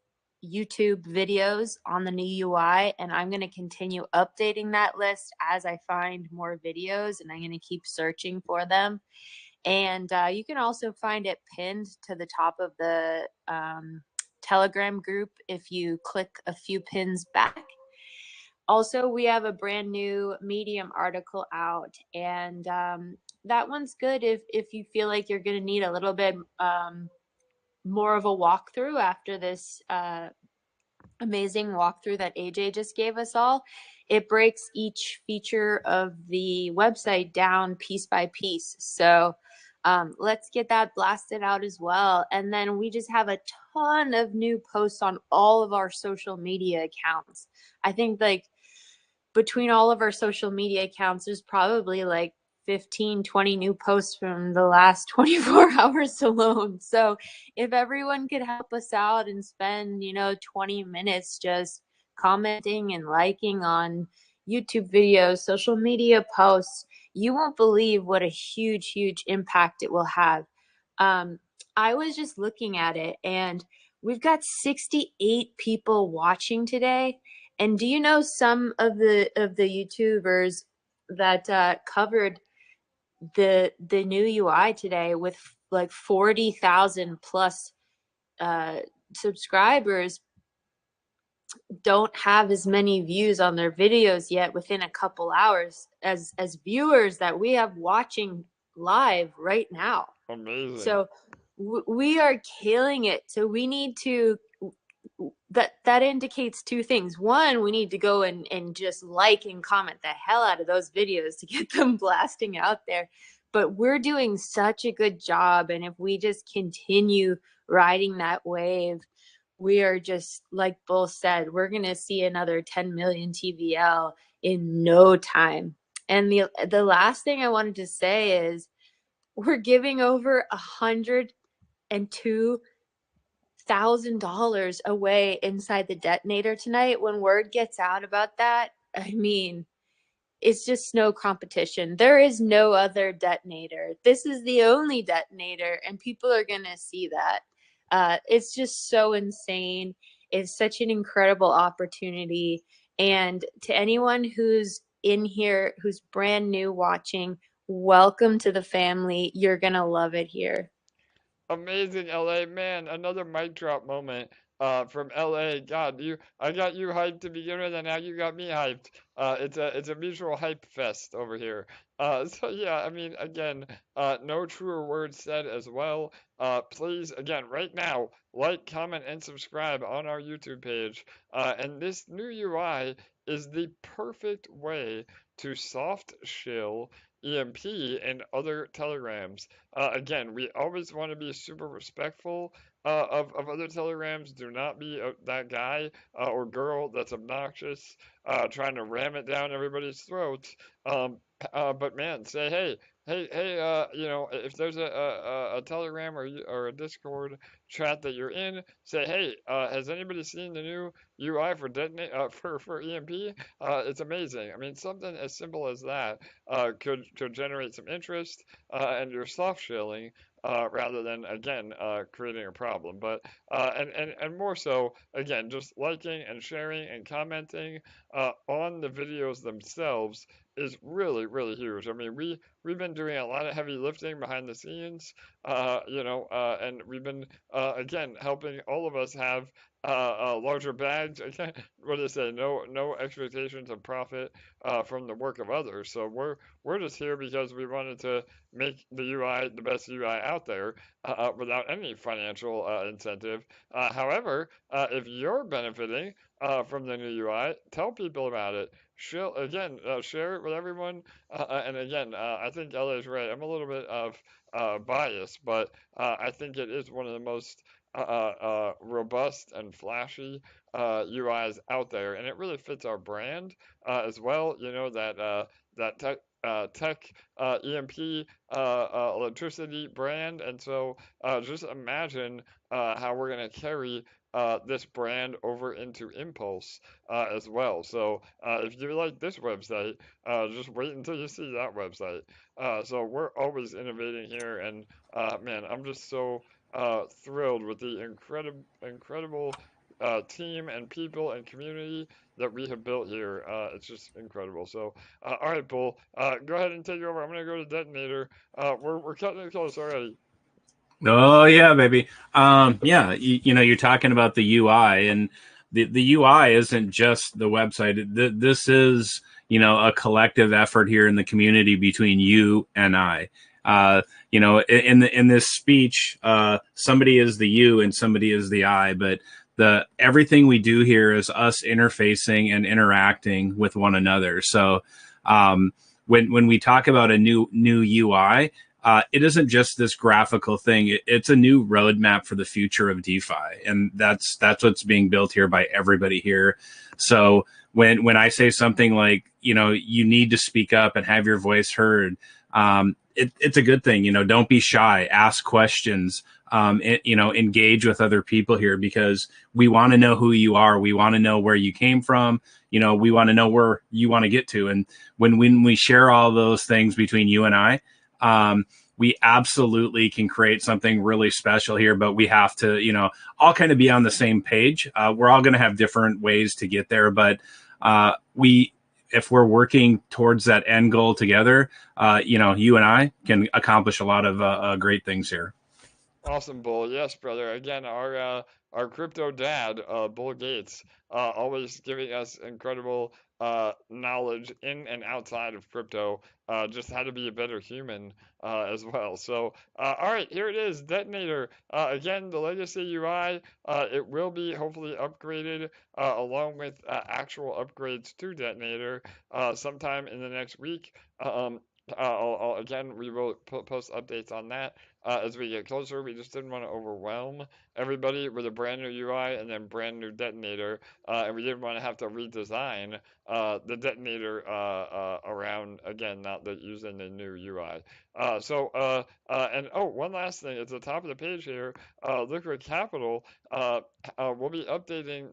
YouTube videos on the new UI, and I'm going to continue updating that list as I find more videos, and I'm going to keep searching for them. And you can also find it pinned to the top of the Telegram group if you click a few pins back. Also, we have a brand new Medium article out, and that one's good if you feel like you're going to need a little bit more of a walkthrough after this amazing walkthrough that AJ just gave us all. It breaks each feature of the website down piece by piece. So let's get that blasted out as well. And then we just have a ton of new posts on all of our social media accounts. I think like between all of our social media accounts, there's probably like 15, 20 new posts from the last 24 hours alone. So if everyone could help us out and spend, 20 minutes just commenting and liking on YouTube videos, social media posts, you won't believe what a huge impact it will have. I was just looking at it, and we've got 68 people watching today. And do you know some of the YouTubers that covered the new UI today with like 40,000 plus subscribers don't have as many views on their videos yet within a couple hours as viewers that we have watching live right now. Amazing. So we are killing it. So we need to that indicates two things. One, we need to go and just like and comment the hell out of those videos to get them blasting out there. But we're doing such a good job, and if we just continue riding that wave, we are just, like Bull said, we're going to see another 10 million TVL in no time. And the last thing I wanted to say is we're giving over $102,000 away inside the Detonator tonight. When word gets out about that, I mean, it's just no competition. There is no other Detonator. This is the only Detonator, and people are going to see that. It's just so insane. It's such an incredible opportunity. And to anyone who's in here, who's brand new watching, welcome to the family. You're going to love it here. Amazing, LA man. Another mic drop moment from LA. God, I got you hyped to begin with, and now you got me hyped. It's a mutual hype fest over here. So yeah, I mean, again, no truer words said as well. Please, again, right now, like, comment, and subscribe on our YouTube page. And this new UI is the perfect way to soft shill EMP and other telegrams. Again, we always want to be super respectful of other telegrams. Do not be that guy or girl that's obnoxious, trying to ram it down everybody's throats. But man, say hey, if there's a Telegram or a Discord chat that you're in, say hey, has anybody seen the new UI for detonate for EMP? It's amazing. I mean, something as simple as that could generate some interest, and you're soft shelling rather than again creating a problem. But and more so again, just liking and sharing and commenting on the videos themselves is really huge. I mean, we've been doing a lot of heavy lifting behind the scenes, and we've been again helping all of us have larger bags. Again, what do they say? No expectations of profit from the work of others. So we're just here because we wanted to make the UI the best UI out there without any financial incentive. However, if you're benefiting from the new UI, tell people about it. Share it with everyone. And again, I think LA is right. I'm a little bit of biased, but I think it is one of the most robust and flashy UIs out there, and it really fits our brand as well. You know that tech EMP electricity brand, and so just imagine how we're gonna carry this brand over into Impulse as well. So if you like this website, just wait until you see that website. So we're always innovating here, and man, I'm just so thrilled with the incredible team and people and community that we have built here. It's just incredible. So, all right, Bull, go ahead and take over. I'm gonna go to Detonator. We're cutting it close already. Oh yeah, baby. Yeah, you're talking about the UI, and the UI isn't just the website. This is a collective effort here in the community between you and I. In this speech, somebody is the you and somebody is the I, but everything we do here is us interfacing and interacting with one another. So when we talk about a new UI, it isn't just this graphical thing. It's a new roadmap for the future of DeFi, and that's what's being built here by everybody here. So when I say something like you need to speak up and have your voice heard, it's a good thing. Don't be shy. Ask questions. Engage with other people here, because we want to know who you are. We want to know where you came from. We want to know where you want to get to. And when we share all those things between you and I, we absolutely can create something really special here, but we have to, all kind of be on the same page. We're all going to have different ways to get there, but if we're working towards that end goal together, you and I can accomplish a lot of great things here. Awesome, Bull. Yes, brother. Again, our crypto dad, Bull Gates, always giving us incredible knowledge in and outside of crypto, just how to be a better human as well. So, all right, here it is, Detonator. Again, the legacy UI, it will be hopefully upgraded along with actual upgrades to Detonator sometime in the next week. Again, we will post updates on that as we get closer. We just didn't want to overwhelm everybody with a brand new UI and then brand new Detonator, and we didn't want to have to redesign the Detonator around again, not using the new UI. One last thing, at the top of the page here, Liquid Capital will be updating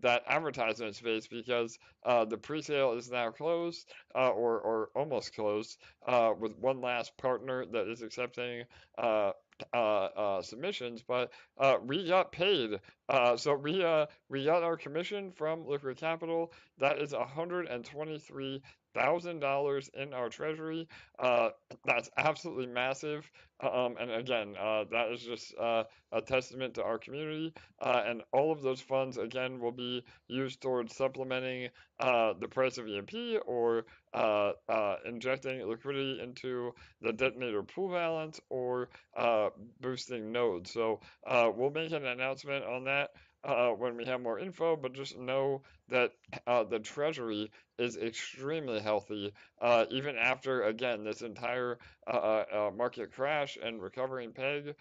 that advertisement space, because the pre-sale is now closed or almost closed with one last partner that is accepting submissions, but we got paid. So we got our commission from Liquid Capital. That is $1,000 in our treasury. That's absolutely massive. And again, that is just a testament to our community. And all of those funds, again, will be used towards supplementing the price of EMP or injecting liquidity into the detonator pool balance or boosting nodes. So we'll make an announcement on that when we have more info, but just know that the treasury is extremely healthy, even after, again, this entire market crash and recovering peg.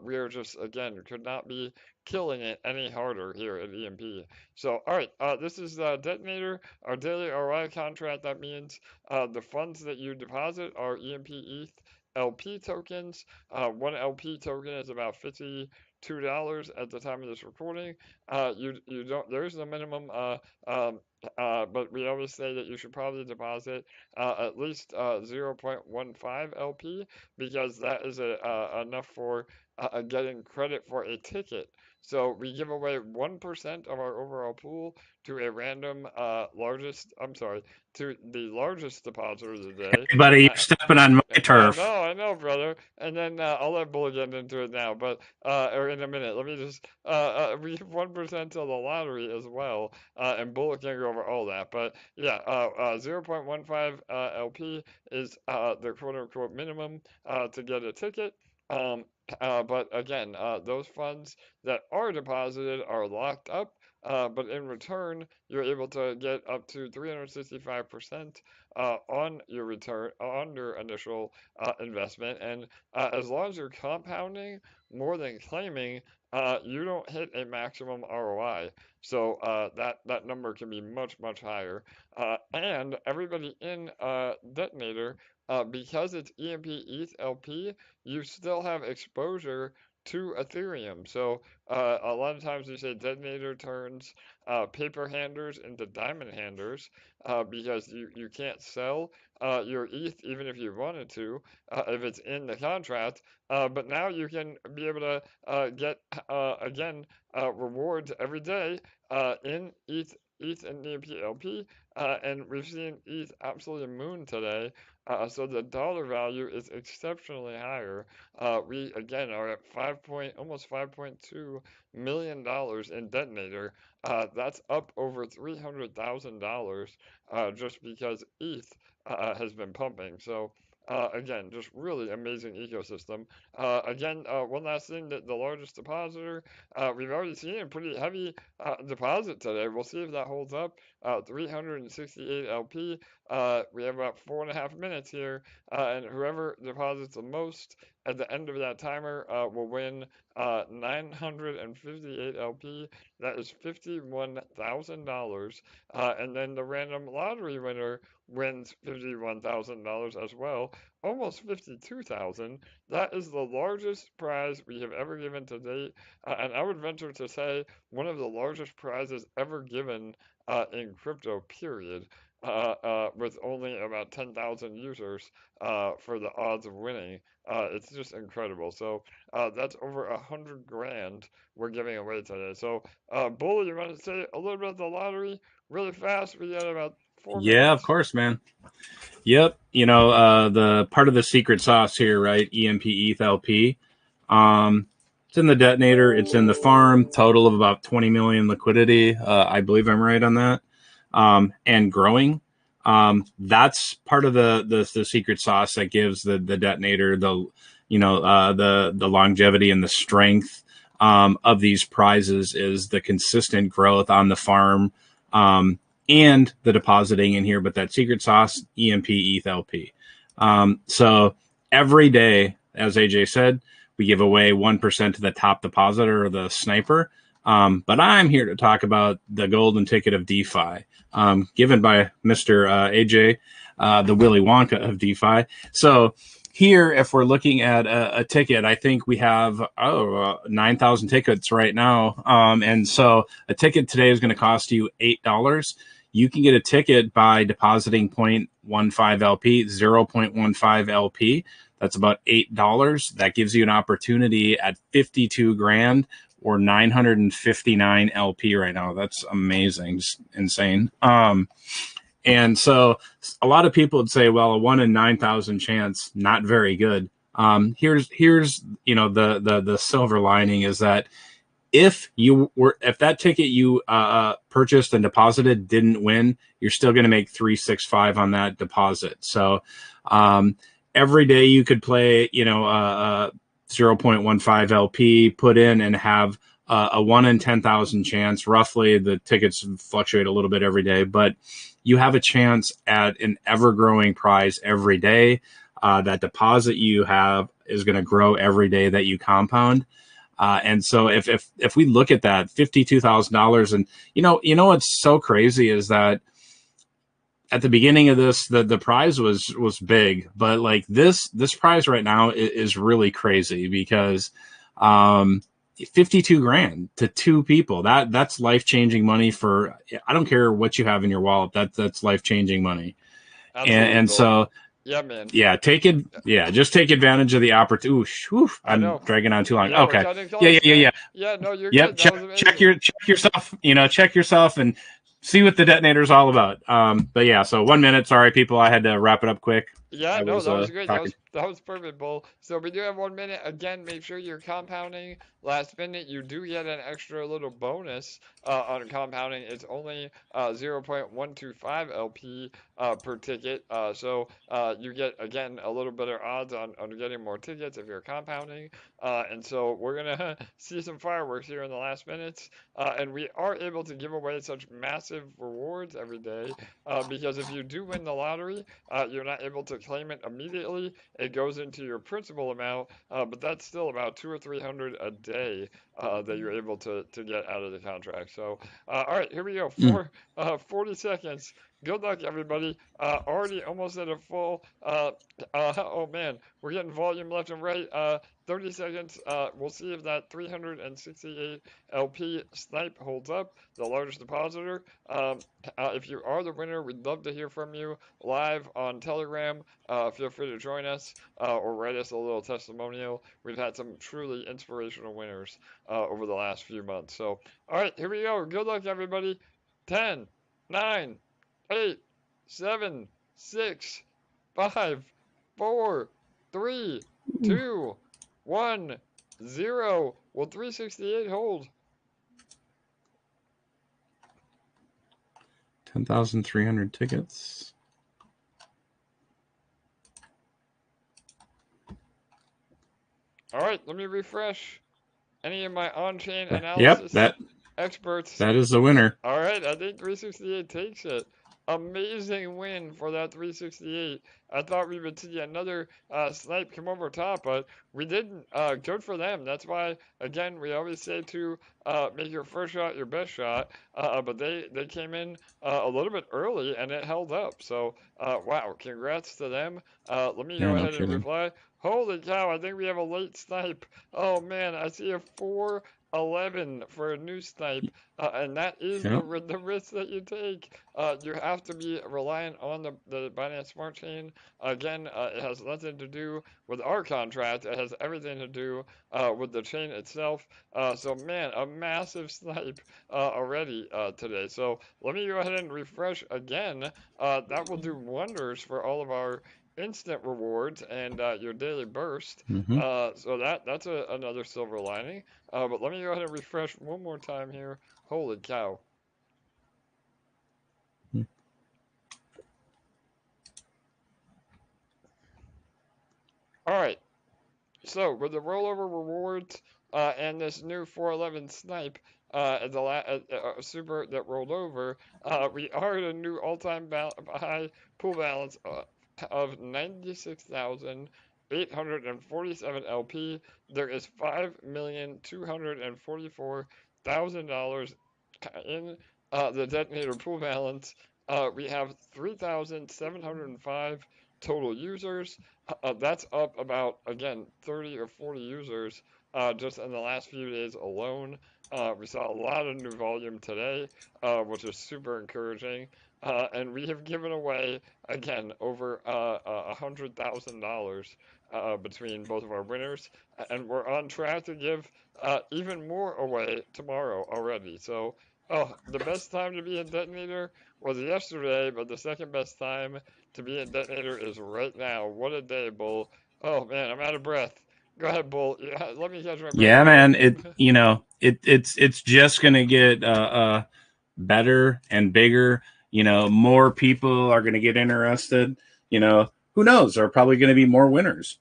We are just, again, could not be killing it any harder here at EMP. So, all right, this is Detonator, our daily ROI contract. That means the funds that you deposit are EMP ETH LP tokens. One LP token is about $52 at the time of this recording. You don't. There is no minimum. But we always say that you should probably deposit at least 0.15 LP because that is enough for getting credit for a ticket. So we give away 1% of our overall pool to a random to the largest depositor of the day. Hey, buddy, you're stepping on my turf. I know, brother. And then I'll let Bull get into it now, but or in a minute. Let me just we give 1% to the lottery as well, and Bull can go over all that. But yeah, 0.15 LP is the quote unquote minimum to get a ticket. But again, those funds that are deposited are locked up. But in return, you're able to get up to 365% on your return on your initial investment, and as long as you're compounding more than claiming, you don't hit a maximum ROI. So that number can be much higher. And everybody in Detonator, because it's EMP ETH LP, you still have exposure to Ethereum. So a lot of times we say Detonator turns paper handlers into diamond handlers because you can't sell your ETH even if you wanted to if it's in the contract. But now you can be able to get again rewards every day in ETH and EMP LP, and we've seen ETH absolutely moon today. So the dollar value is exceptionally higher. We again are at almost $5.2 million in Detonator. That's up over $300,000 just because ETH has been pumping. So again, just really amazing ecosystem. Again, one last thing, that the largest depositor, we've already seen a pretty heavy deposit today. We'll see if that holds up. 368 LP. We have about 4.5 minutes here, and whoever deposits the most at the end of that timer will win 958 LP. That is $51,000. And then the random lottery winner wins $51,000 as well, almost 52,000. That is the largest prize we have ever given to date, and I would venture to say one of the largest prizes ever given in crypto, period. With only about 10,000 users for the odds of winning. It's just incredible. So that's over 100 grand we're giving away today. So Bull, you want to say a little bit of the lottery really fast? We got about 4 minutes. Yeah, of course, man. Yep. You know, the part of the secret sauce here, right? EMP ETH LP. It's in the Detonator. It's in the farm. Total of about 20 million liquidity. I believe I'm right on that. And growing. That's part of the secret sauce that gives the Detonator the longevity and the strength of these prizes is the consistent growth on the farm and the depositing in here. But that secret sauce, EMP ETH LP. So every day, as AJ said, we give away 1% to the top depositor or the sniper. But I'm here to talk about the golden ticket of DeFi, given by Mr. AJ, the Willy Wonka of DeFi. So here, if we're looking at a ticket, I think we have 9,000 tickets right now. And so a ticket today is going to cost you $8. You can get a ticket by depositing 0.15 LP, 0.15 LP. That's about $8. That gives you an opportunity at 52 grand or 959 LP right now. That's amazing, just insane. And so a lot of people would say, well, a 1 in 9,000 chance, not very good. Here's the silver lining is that if that ticket you purchased and deposited didn't win, you're still going to make 365 on that deposit. So every day you could play 0.15 LP, put in and have a 1 in 10,000 chance. Roughly, the tickets fluctuate a little bit every day, but you have a chance at an ever-growing prize every day. That deposit you have is going to grow every day that you compound. And so if we look at that $52,000, and what's so crazy is that at the beginning of this, the prize was big, but like this prize right now is really crazy because 52 grand to 2 people, that's life-changing money for, I don't care what you have in your wallet, that's life-changing money. And so yeah, man. Yeah, just take advantage of the opportunity. I'm dragging on too long. Yeah, okay. Yeah. Yeah, no, you're good. Check yourself. Check yourself and see what the detonator is all about. But yeah, so 1 minute. Sorry, people, I had to wrap it up quick. Yeah, that was great. That was perfect, Bull. So we do have 1 minute. Again, make sure you're compounding. Last minute, you do get an extra little bonus on compounding. It's only 0.125 LP per ticket. So you get, again, a little better odds on getting more tickets if you're compounding. And so we're going to see some fireworks here in the last minutes. And we are able to give away such massive rewards every day because if you do win the lottery, you're not able to claim it immediately. It goes into your principal amount, but that's still about 200 or 300 a day that you're able to get out of the contract. So, all right, here we go. 40 seconds. Good luck, everybody. Already almost at a full. Oh man, we're getting volume left and right. 30 seconds. We'll see if that 368 LP snipe holds up, the largest depositor. If you are the winner, we'd love to hear from you live on Telegram. Feel free to join us or write us a little testimonial. We've had some truly inspirational winners over the last few months. So, all right, here we go. Good luck, everybody. 10, 9, 8, 7, 6, 5, 4, 3, 2, 1, 0. Will 368 hold? 10,300 tickets. All right, let me refresh. Any of my on-chain analysis experts? That is the winner. All right, I think 368 takes it. Amazing win for that 368. I thought we would see another snipe come over top, but we didn't. Good for them. That's why, again, we always say to make your first shot your best shot. But they came in a little bit early, and it held up. So, wow, congrats to them. Let me go ahead and reply. Holy cow, I think we have a late snipe. Oh, man, I see a 411 for a new snipe, and that is the risk that you take. You have to be reliant on the Binance Smart Chain. Again, it has nothing to do with our contract. It has everything to do with the chain itself. So, man, a massive snipe already today. So let me go ahead and refresh again. That will do wonders for all of our instant rewards and your daily burst. So that's another silver lining. But let me go ahead and refresh one more time here. Holy cow. All right. So with the rollover rewards and this new 411 snipe, super that rolled over, we are at a new all-time high pool balance of 96,847 LP. There is $5,244,000 in the detonator pool balance. We have 3,705 total users. That's up about, again, 30 or 40 users just in the last few days alone. We saw a lot of new volume today, which is super encouraging. And we have given away, again, over $100,000 between both of our winners. And we're on track to give even more away tomorrow already. So Oh, the best time to be in Detonator was yesterday, but the second best time to be in Detonator is right now. What a day, Bull. Oh man, I'm out of breath. Go ahead, Bull. Yeah, let me catch my breath. Yeah, Go man. ahead. It's just gonna get better and bigger. More people are gonna get interested. Who knows? There are probably gonna be more winners.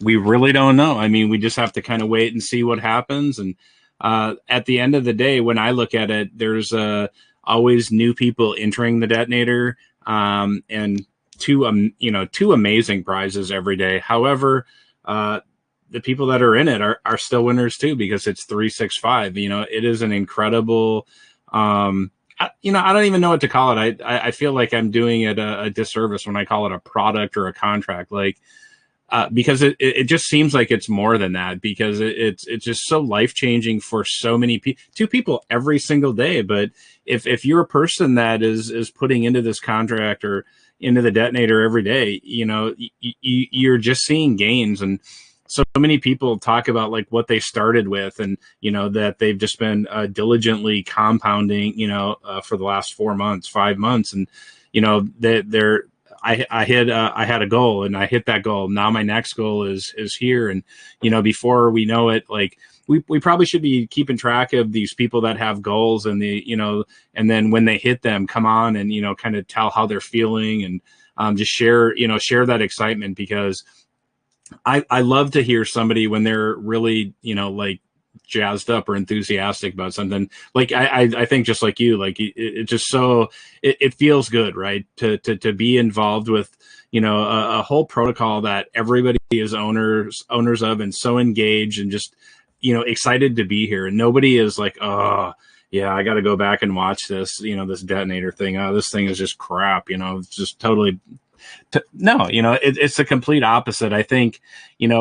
We really don't know. I mean, we just have to kind of wait and see what happens. And at the end of the day, when I look at it, there's always new people entering the Detonator, and two amazing prizes every day. However, the people that are in it are still winners too, because it's 365. It is an incredible. I don't even know what to call it. I feel like I'm doing it a disservice when I call it a product or a contract, because it just seems like it's more than that, because it's just so life changing for so many people, two people every single day. But if you're a person that is putting into this contract or into the Detonator every day, you're just seeing gains. And so many people talk about like what they started with, and that they've just been diligently compounding for the last 4 months, 5 months, and they're I had a goal and I hit that goal. Now my next goal is here. And, before we know it, like we probably should be keeping track of these people that have goals, and and then when they hit them, come on and, kind of tell how they're feeling, and just share that excitement, because I love to hear somebody when they're really, like jazzed up or enthusiastic about something. Like I think just like you, like it just so it feels good, right? To be involved with, a whole protocol that everybody is owners of, and so engaged, and just, excited to be here. And nobody is like, oh yeah, I got to go back and watch this, this Detonator thing. Oh, this thing is just crap. It's just totally. No, it's the complete opposite. I think,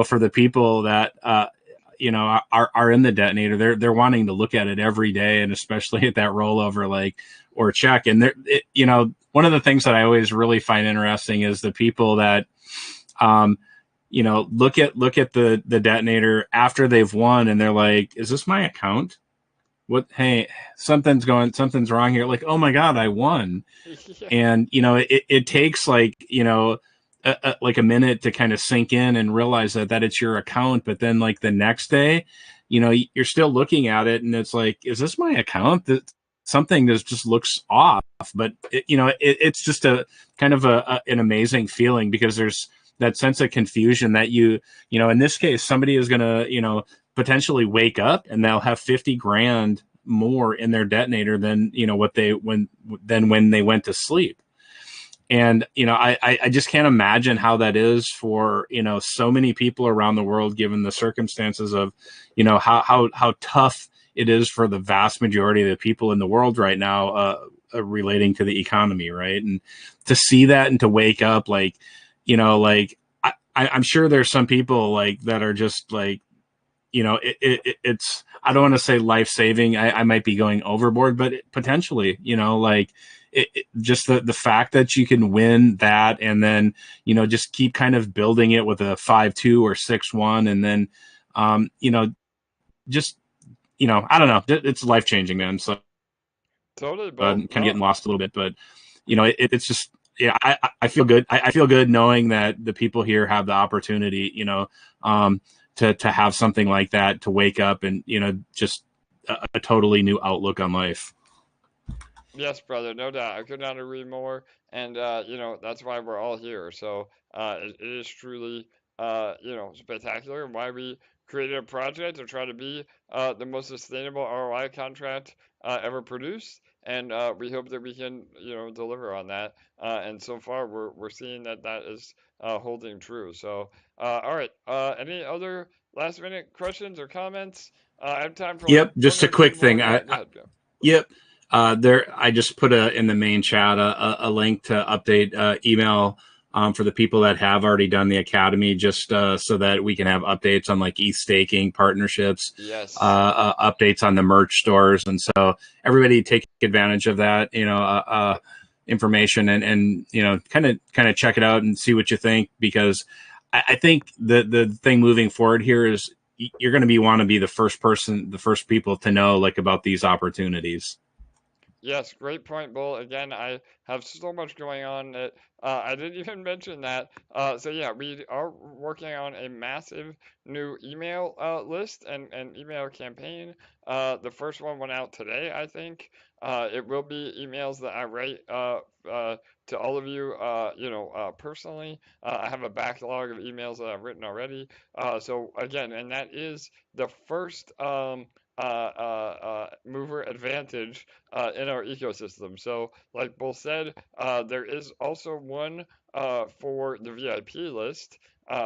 for the people that, are in the Detonator, they're wanting to look at it every day, and especially at that rollover, or check. And one of the things that I always really find interesting is the people that, look at the Detonator after they've won, and they're like, is this my account? What? Hey, something's wrong here. Like, oh my God, I won. Yeah. And, it takes like a minute to kind of sink in and realize that it's your account. But then like the next day, you're still looking at it, and it's like, is this my account? That something just looks off. But it's just a kind of an amazing feeling, because there's that sense of confusion that in this case, somebody is going to, potentially wake up and they'll have 50 grand more in their Detonator than, when they went to sleep. And, I just can't imagine how that is for, so many people around the world, given the circumstances of, how tough it is for the vast majority of the people in the world right now, relating to the economy. Right. And to see that and to wake up, I'm sure there's some people that are just it's, I don't want to say life-saving. I might be going overboard, but potentially, just the fact that you can win that, and then, just keep kind of building it with a 5-2 or 6-1. And then, just, I don't know, it's life-changing, man. So Totally, kind of getting lost a little bit, but it's just, yeah, I feel good. I feel good knowing that the people here have the opportunity, to have something like that, to wake up and, just a totally new outlook on life. Yes, brother, no doubt. I could not agree more. And, that's why we're all here. So it is truly, spectacular, and why we created a project to try to be the most sustainable ROI contract ever produced. And we hope that we can, deliver on that. And so far, we're seeing that is holding true. So, all right. Any other last minute questions or comments? I have time for. Yep, just a quick thing. Go ahead. Yep. I just put in the main chat a link to update email for the people that have already done the academy, just so that we can have updates on like ETH staking partnerships, yes, updates on the merch stores, and so everybody take advantage of that, information, and kind of check it out and see what you think, because I think the thing moving forward here is you're going to want to be the first people to know about these opportunities. Yes, great point, Bull. Again, I have so much going on that I didn't even mention that. So yeah, we are working on a massive new email list and email campaign. The first one went out today, I think. It will be emails that I write to all of you, personally. I have a backlog of emails that I've written already. So again, and that is the first mover advantage in our ecosystem. So, like Bull said, there is also one for the VIP list.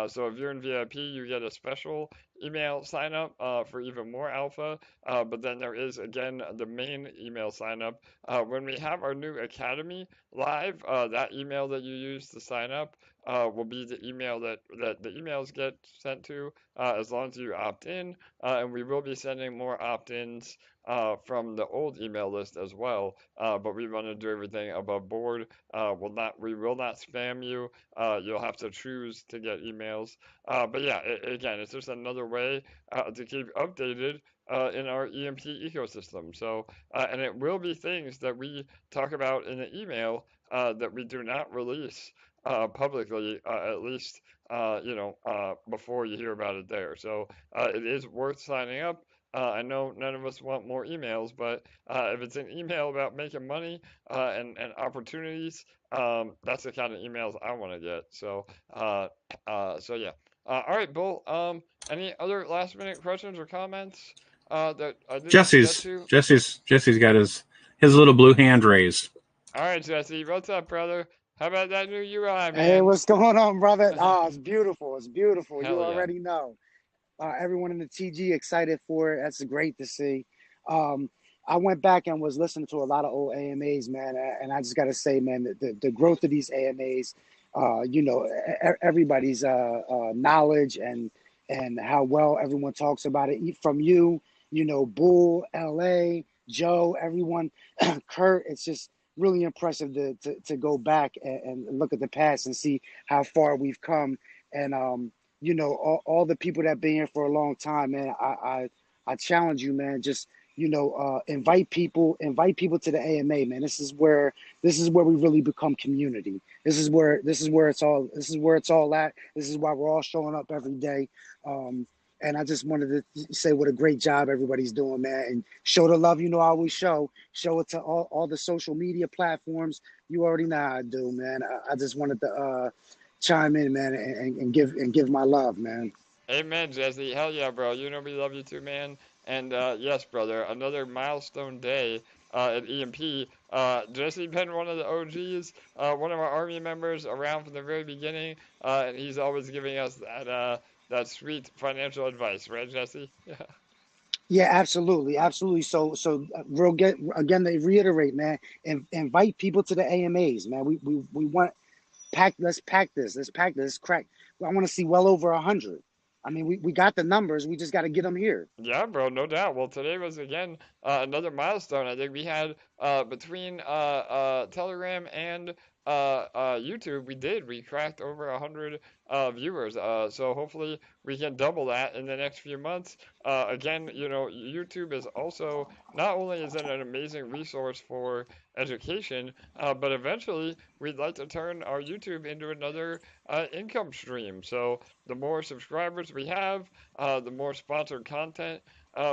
So if you're in VIP, you get a special email sign up for even more alpha. But then there is again the main email sign up. When we have our new academy live, that email that you use to sign up will be the email that the emails get sent to as long as you opt in. And we will be sending more opt-ins from the old email list as well. But we want to do everything above board. We will not spam you. You'll have to choose to get emails. But yeah, again, it's just another way to keep updated in our EMP ecosystem. So, and it will be things that we talk about in the email that we do not release publicly, at least before you hear about it there. So it is worth signing up. I know none of us want more emails, but if it's an email about making money and opportunities, that's the kind of emails I want to get. So yeah. All right, Bull. Any other last minute questions or comments that I didn't get to? Jesse's got his little blue hand raised. All right, Jesse. What's up, brother? How about that new UI, Hey, man? what's going on, brother? Oh, it's beautiful. It's beautiful. You Hell yeah. already know. Everyone in the TG excited for it. That's great to see. Um, I went back and was listening to a lot of old AMAs, man, and I just got to say, man, the growth of these AMAs, everybody's knowledge and how well everyone talks about it. From you, Bull, LA, Joe, everyone, Kurt. It's just really impressive to go back and look at the past and see how far we've come. And all the people that have been here for a long time, man. I challenge you, man. Just invite people to the AMA, man. This is where we really become community. This is where it's all at. This is why we're all showing up every day. And I just wanted to say what a great job everybody's doing, man. And show the love, I always show it to all the social media platforms. You already know how I do, man. I just wanted to chime in, man, and give my love, man. Amen, Jesse. Hell yeah, bro. We love you too, man. And yes, brother, another milestone day at EMP. Jesse been one of the OGs, one of our army members around from the very beginning, and he's always giving us that sweet financial advice, right, Jesse? Yeah. Yeah, absolutely. So again, to reiterate, man, invite people to the AMAs, man. We want let's pack this. Let's crack. I want to see well over 100. I mean, we got the numbers. We just got to get them here. Yeah, bro, no doubt. Well, today was again another milestone. I think we had between Telegram and YouTube, we cracked over 100 viewers. So hopefully we can double that in the next few months. Again, YouTube is also not only is it an amazing resource for education, but eventually we'd like to turn our YouTube into another income stream. So the more subscribers we have, the more sponsored content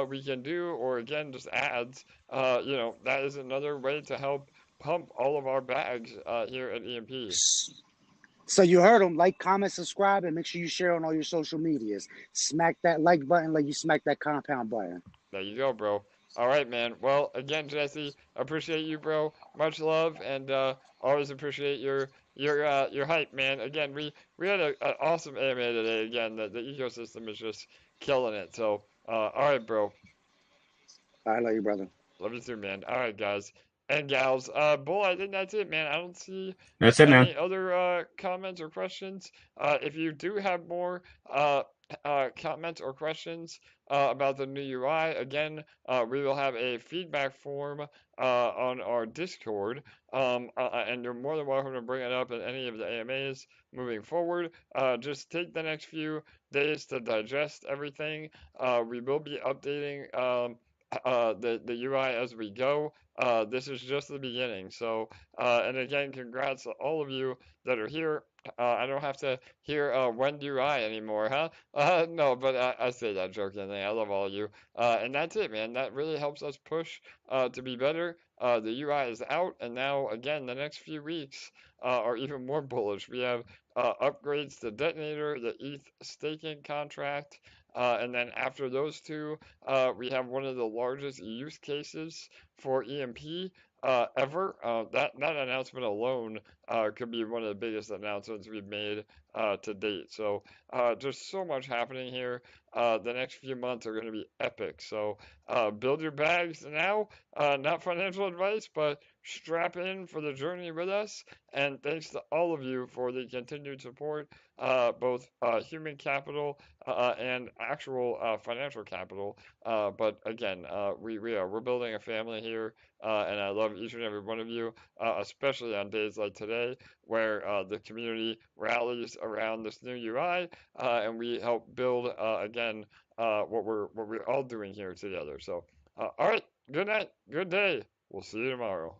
we can do, or again, just ads. That is another way to help pump all of our bags here at EMP. So you heard them. Like, comment, subscribe, and make sure you share on all your social medias. Smack that like button like you smack that compound button. There you go, bro. All right, man. Well, again, Jesse, appreciate you, bro. Much love, and always appreciate your hype, man. Again, we had an awesome AMA today. Again, the ecosystem is just killing it. So, all right, bro. I love you, brother. Love you too, man. All right, guys and gals. Bull, I think that's it, man. I don't see man. other comments or questions. If you do have more comments or questions about the new UI, again, we will have a feedback form on our Discord, and you're more than welcome to bring it up in any of the AMAs moving forward. Just take the next few days to digest everything. We will be updating the UI as we go. This is just the beginning. So, and again, congrats to all of you that are here. I don't have to hear when do I anymore, huh? No, but I say that jokingly. I love all of you. And that's it, man. That really helps us push to be better. The UI is out, and now, again, the next few weeks are even more bullish. We have upgrades to Detonator, the ETH Staking contract, and then after those two, we have one of the largest use cases for EMP ever. That announcement alone could be one of the biggest announcements we've made to date. So just so much happening here. The next few months are going to be epic. So build your bags now. Not financial advice, but strap in for the journey with us. And thanks to all of you for the continued support, both human capital and actual financial capital. But again, we're building a family here, and I love each and every one of you, especially on days like today where the community rallies around this new UI, and we help build again what we're all doing here together. So, all right, good night, good day. We'll see you tomorrow.